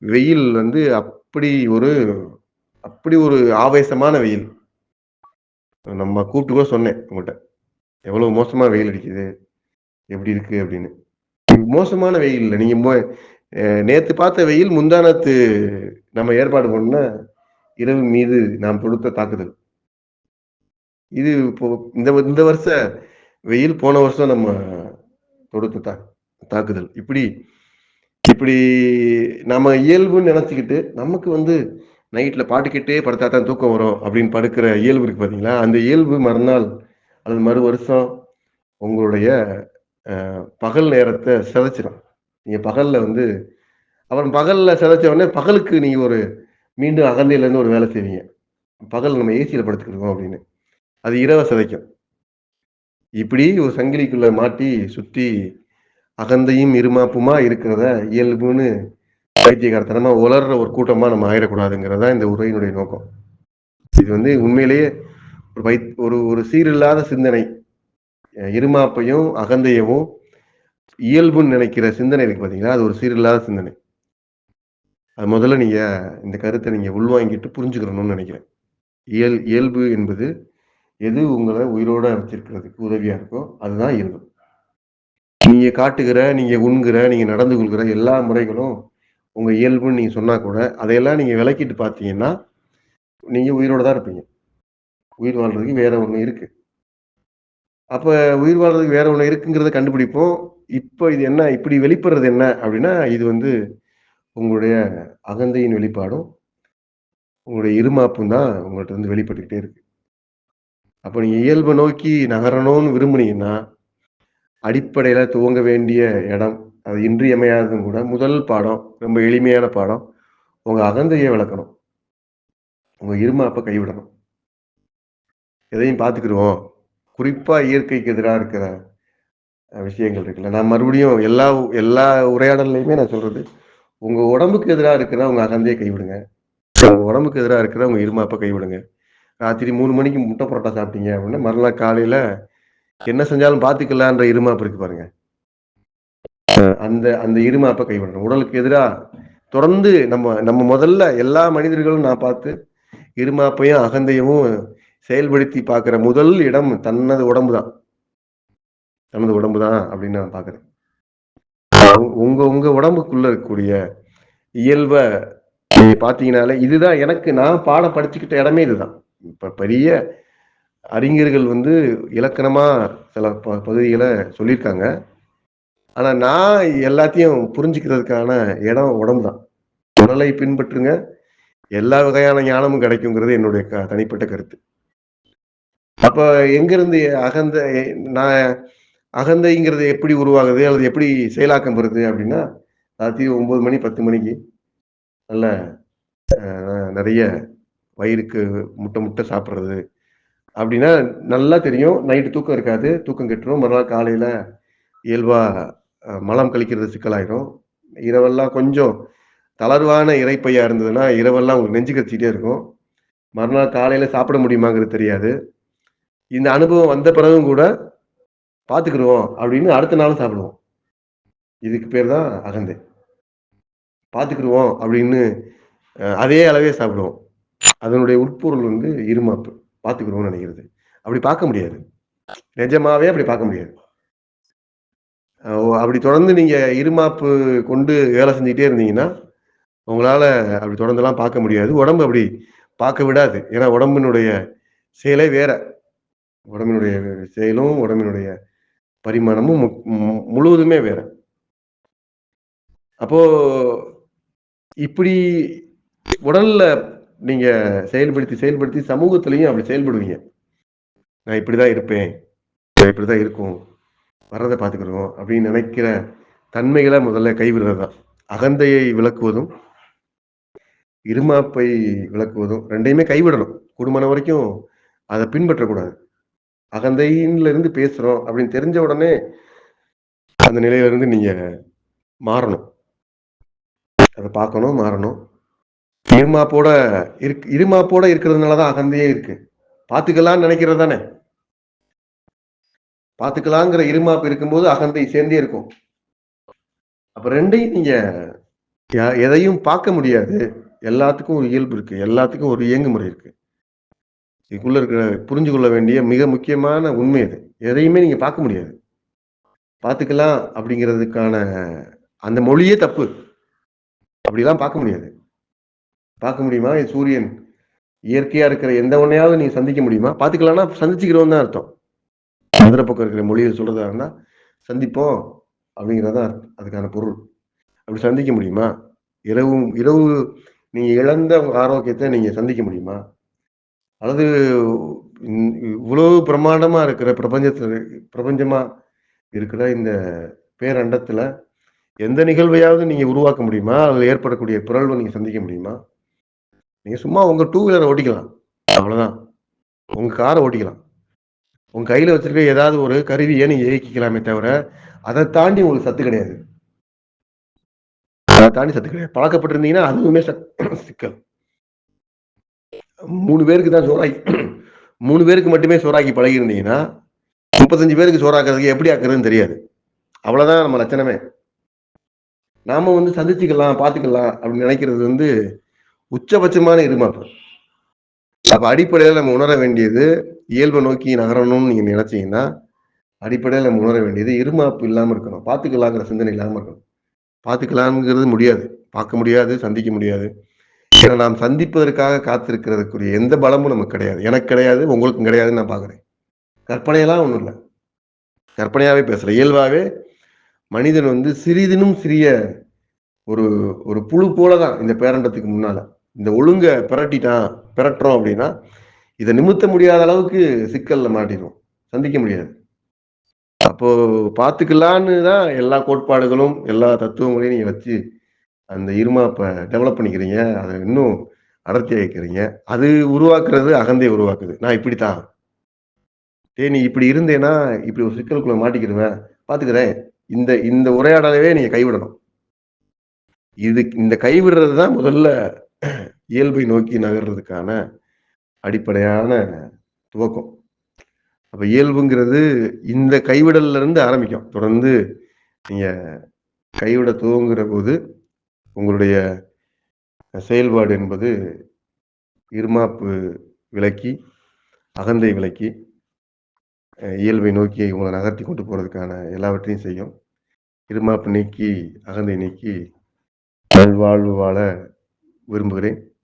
வெயில் வந்து அப்படி ஒரு ஆவேசமான வெயில். நம்ம கூப்பிட்டு கூட சொன்னேன் உங்கள்கிட்ட, எவ்வளவு மோசமா வெயில் அடிக்குது, எப்படி இருக்கு அப்படின்னு. மோசமான வெயில் இல்லை. நீங்க நேத்து பார்த்த வெயில் முந்தானத்து நம்ம ஏற்பாடு பண்ண இரவு மீது நாம் தொடுத்த தாக்குதல். இது இப்போ இந்த வருஷ வெயில் போன வருஷம் நம்ம தொடுத்த தாக்குதல். இப்படி இப்படி நம்ம இயல்புன்னு நினைச்சுக்கிட்டு நமக்கு வந்து நைட்ல பாட்டுக்கிட்டே படுத்தா தான் தூக்கம் வரும் அப்படின்னு படுக்கிற இயல்பு இருக்கு பாத்தீங்களா? அந்த இயல்பு மறுநாள் அல்லது மறு வருஷம் உங்களுடைய பகல் நேரத்தை சிதைச்சிடும். நீங்க பகல்ல வந்து அப்புறம் பகல்ல சிதைச்ச உடனே பகலுக்கு நீங்க மீண்டும் அகந்தையில இருந்து ஒரு வேலை செய்வீங்க. பகல் நம்ம ஏசியில படுத்துக்கிருக்கோம் அப்படின்னு, அது இரவை சிதைக்கும். இப்படி ஒரு சங்கிலிக்குள்ள மாட்டி சுத்தி அகந்தையும் இருமாப்புமா இருக்கிறத இயல்புன்னு பைத்தியகாரத்தனமா உலர்ற ஒரு கூட்டமா நம்ம ஆயிடக்கூடாதுங்கிறதா இந்த உரையினுடைய நோக்கம். இது வந்து உண்மையிலேயே ஒரு சீரில்லாத சிந்தனை. இருமாப்பையும் அகந்தையவும் இயல்புன்னு நினைக்கிற சிந்தனை இருக்கு பாத்தீங்களா? அது ஒரு சீரில்லாத சிந்தனை. அது முதல்ல நீங்க இந்த கருத்தை நீங்க உள்வாங்கிட்டு புரிஞ்சுக்கணும்னு நினைக்கிறேன். இயல்பு என்பது எது உங்களை உயிரோட வச்சிருக்கிறதுக்கு உதவியா இருக்கோ அதுதான் இயல்பு. நீங்க காட்டுகிற, நீங்க உண்கிற, நீங்க நடந்து கொள்கிற எல்லா முறைகளும் உங்க இயல்புன்னு நீங்க சொன்னா கூட அதையெல்லாம் நீங்க விளக்கிட்டு பார்த்தீங்கன்னா நீங்க உயிரோட தான் இருப்பீங்க. உயிர் வாழ்றதுக்கு வேற ஒண்ணு இருக்கு. அப்ப உயிர் வாழ்றதுக்கு வேற ஒண்ணு இருக்குங்கிறத கண்டுபிடிப்போம். இப்ப இது என்ன இப்படி வெளிப்படுறது என்ன அப்படின்னா, இது வந்து உங்களுடைய அகந்தையின் வெளிப்பாடும், உங்களுடைய இருமாப்பும் தான் உங்கள்ட்ட இருந்து வெளிப்பட்டுக்கிட்டே இருக்கு. அப்ப நீங்க இயல்பை நோக்கி நகரணும்னு விரும்புனீங்கன்னா, அடிப்படையில துவங்க வேண்டிய இடம், அது இன்றியமையாததும் கூட. முதல் பாடம், ரொம்ப எளிமையான பாடம். உங்க அகந்தைய விளக்கணும். உங்க இருமாப்ப கைவிடணும். எதையும் பார்த்துக்கிருவோம். குறிப்பா இயற்கைக்கு எதிரா இருக்கிற விஷயங்கள் இருக்குல்ல. நான் மறுபடியும் எல்லா எல்லா உரையாடல்லையுமே நான் சொல்றது, உங்க உடம்புக்கு எதிரா இருக்கிற உங்க அகந்தைய கைவிடுங்க. உங்க உடம்புக்கு எதிரா இருக்கிற உங்க இருமாப்ப கைவிடுங்க. ராத்திரி 3 மணிக்கு முட்டை பரோட்டா சாப்பிட்டீங்க அப்படின்னா, மறுநாள் காலையில என்ன செஞ்சாலும் பார்த்துக்கலான்ற இருமாப்பு இருக்கு பாருங்க. அந்த அந்த இருமாப்ப கைவிடணும். உடலுக்கு எதிரா தொடர்ந்து நம்ம நம்ம முதல்ல எல்லா மனிதர்களும் நான் பார்த்து இருமாப்பையும், அகந்தையவும் செயல்படுத்தி பார்க்கிற முதல் இடம் தனது உடம்பு தான். தனது உடம்பு தான் அப்படின்னு நான் பார்க்கிறேன். உங்க உங்க உடம்புக்குள்ள இருக்கக்கூடிய இயல்ப நீங்க பார்த்தீங்கனாலே, இதுதான் எனக்கு நான் பாடம் படிச்சுக்கிட்ட இடமே இதுதான். இப்ப பெரிய அறிஞர்கள் வந்து இலக்கணமா சில பகுதிகள சொல்லியிருக்காங்க. ஆனா நான் எல்லாத்தையும் புரிஞ்சுக்கிறதுக்கான இடம் உடம்பு தான். உடலை பின்பற்றுங்க. எல்லா வகையான ஞானமும் கிடைக்குங்கிறது என்னுடைய தனிப்பட்ட கருத்து. அப்ப எங்கிருந்து நான் அகந்தைங்கிறது எப்படி உருவாகுது? அல்லது எப்படி செயலாக்கம் பெறுது அப்படின்னா, ராத்திரி 9 மணி, 10 மணிக்கு நல்ல நெறைய வயிறுக்கு முட்டை முட்டை சாப்பிடுறது. அப்படின்னா நல்லா தெரியும். நைட்டு தூக்கம் இருக்காது. தூக்கம் கெட்டுரும். மறுநாள் காலையில இயல்பா மலம் கழிக்கிறது சிக்கலாயிரும். இரவெல்லாம் கொஞ்சம் தளர்வான இரைப்பையா இருந்ததுன்னா, இரவெல்லாம் உங்களுக்கு நெஞ்சு கரிச்சிட்டே இருக்கும். மறுநாள் காலையில சாப்பிட முடியுமாங்கிறது தெரியாது. இந்த அனுபவம் வந்த பிறகும் கூட பார்த்துக்கிருவோம் அப்படின்னு அடுத்த நாளும் சாப்பிடுவோம். இதுக்கு பேர் தான் அகந்தை. பார்த்துக்கிருவோம் அப்படின்னு அதே அளவே சாப்பிடுவோம். அதனுடைய உட்பொருள் வந்து இருமாப்பு. பார்த்துக்கிருவோம்னு நினைக்கிறது. அப்படி பார்க்க முடியாது. நிஜமாவே அப்படி பார்க்க முடியாது. அப்படி தொடர்ந்து நீங்க இருமாப்பு கொண்டு வேலை செஞ்சுக்கிட்டே இருந்தீங்கன்னா, உங்களால அப்படி தொடர்ந்துலாம் பார்க்க முடியாது. உடம்பு அப்படி பார்க்க விடாது. ஏன்னா உடம்பினுடைய செயலே வேற. உடம்பினுடைய செயலும், உடம்பினுடைய பரிமாணமும் முழுவதுமே வேற. அப்போ இப்படி உடல்ல நீங்க செயல்படுத்தி சமூகத்திலயும் அப்படி செயல்படுவீங்க. நான் இப்படிதான் இருப்பேன். இப்படிதான் இருக்கும். வர்றத பார்த்துக்கிருவோம் அப்படின்னு நினைக்கிற தன்மைகளை முதல்ல கைவிடுறது தான். அகந்தையை விளக்குவதும், இருமாப்பை விளக்குவதும் 2யுமே கைவிடணும். கூடுமான வரைக்கும் அத பின்பற்றக்கூடாது. அகந்தையில இருந்து பேசுறோம் அப்படின்னு தெரிஞ்ச உடனே அந்த நிலையில இருந்து நீங்க மாறணும். அத பார்க்கணும், மாறணும். இருமாப்போட இருக்கிறதுனால தான் அகந்தையே இருக்கு. பார்த்துக்கலாம்னு நினைக்கிறது தானே. பார்த்துக்கலாங்கிற இருமாப்பு இருக்கும்போது அகந்தை சேர்ந்தே இருக்கும். அப்ப 2யும் நீங்க எதையும் பார்க்க முடியாது. எல்லாத்துக்கும் ஒரு இயல்பு இருக்கு. எல்லாத்துக்கும் ஒரு இயங்குமுறை இருக்கு. இதுக்குள்ள இருக்கிற புரிஞ்சு கொள்ள வேண்டிய மிக முக்கியமான உண்மை இது. எதையுமே நீங்க பார்க்க முடியாது. பார்த்துக்கலாம் அப்படிங்கிறதுக்கான அந்த மொழியே தப்பு. அப்படிலாம் பார்க்க முடியாது. பார்க்க முடியுமா? சூரியன் இயற்கையா இருக்கிற எந்த ஒன்னையாவது நீங்க சந்திக்க முடியுமா? பார்த்துக்கலாம்னா சந்திச்சுக்கிறோம் தான் அர்த்தம். மதுரை பக்கம் இருக்கிற மொழியை சொல்றதா இருந்தா, சந்திப்போம் அப்படிங்கிறது தான் அதுக்கான பொருள். அப்படி சந்திக்க முடியுமா? இரவு நீங்க இழந்த உங்க ஆரோக்கியத்தை நீங்க சந்திக்க முடியுமா? அல்லது இவ்வளவு பிரம்மாண்டமா இருக்கிற பிரபஞ்சமா இருக்கிற இந்த பேரண்டத்துல எந்த நிகழ்வையாவது நீங்க உருவாக்க முடியுமா? அதுல ஏற்படக்கூடிய பிறழ்வை நீங்க சந்திக்க முடியுமா? நீங்க சும்மா உங்க 2 வீலரை ஓட்டிக்கலாம். அவ்வளவுதான். உங்க காரை ஓட்டிக்கலாம். உங்க கையில வச்சிருக்க ஏதாவது ஒரு கருவியை நீங்க இயக்கிக்கலாமே தவிர, அதை தாண்டி உங்களுக்கு சத்து கிடையாது. அதை தாண்டி சத்து கிடையாது. பழக்கப்பட்டிருந்தீங்கன்னா அதுவுமே சிக்கல். 3 பேருக்கு தான் சோறாக்கி 3 பேருக்கு மட்டுமே சோறாக்கி பழகிருந்தீங்கன்னா 35 பேருக்கு சோறாக்குறதுக்கு எப்படி ஆக்குறதுன்னு தெரியாது. அவ்வளவுதான் நம்ம லட்சணமே. நாம வந்து சந்திச்சுக்கலாம், பார்த்துக்கலாம் அப்படின்னு நினைக்கிறது வந்து உச்சபட்சமான இருமாப்பு. அப்ப அடிப்படையில நம்ம உணர வேண்டியது இயல்பை நோக்கி நகரணும்னு நீங்க நினைச்சீங்கன்னா, அடிப்படையில நம்ம உணர வேண்டியது இருமாப்பு இல்லாம இருக்கணும். பார்த்துக்கலாங்கிற சிந்தனை இல்லாம இருக்கணும். பார்த்துக்கலாம்ங்கிறது முடியாது. பார்க்க முடியாது, சந்திக்க முடியாது. ஏன்னா நாம் சந்திப்பதற்காக காத்திருக்கிறதுக்குரிய எந்த பலமும் நமக்கு கிடையாது. எனக்கு கிடையாது, உங்களுக்கும் கிடையாதுன்னு நான் பார்க்கிறேன். கற்பனையெல்லாம் ஒண்ணும் இல்ல. கற்பனையாவே பேசல. இயல்பாவே மனிதன் வந்து சிறிதினும் சிறிய ஒரு ஒரு புழு போல தான் இந்த பேரண்டத்துக்கு முன்னால. இந்த ஒழுங்க பெரட்டுறோம் அப்படின்னா, இத நிமித்த முடியாத அளவுக்கு சிக்கல்ல மாட்டிருவோம். சந்திக்க முடியாது. அப்போ பார்த்துக்கலான்னு தான் எல்லா கோட்பாடுகளும், எல்லா தத்துவங்களையும் நீங்க வச்சு, அந்த இருமாப்ப டெவலப் பண்ணிக்கிறீங்க. அத இன்னும் அடர்த்தியாக்கிக்கிறீங்க. அது உருவாக்குறது அகந்தைய உருவாக்குது. நான் இப்படித்தான். டேய் நீ இப்படி இருந்தேன்னா, இப்படி ஒரு சிக்கலுக்குள்ள மாட்டிக்கிருவ. பார்த்துக்கிறேன். இந்த இந்த உரையாடலவே நீங்க கைவிடணும். இந்த கைவிடுறது தான் முதல்ல இயல்பை நோக்கி நகர்றதுக்கான அடிப்படையான துவக்கம். அப்ப இயல்புங்கிறது இந்த கைவிடல்ல இருந்து ஆரம்பிக்கும். தொடர்ந்து நீங்க கைவிட துவங்குற போது, உங்களுடைய செயல்பாடு என்பது இருமாப்பு விலக்கி, அகந்தை விலக்கி, இயல்பை நோக்கி உங்கள நகர்த்தி கொண்டு போறதுக்கான எல்லாவற்றையும் செய்யும். இருமாப்பு நீக்கி, அகந்தை நீக்கி நல்வாழ்வு வாழ விரும்புகிறேன்.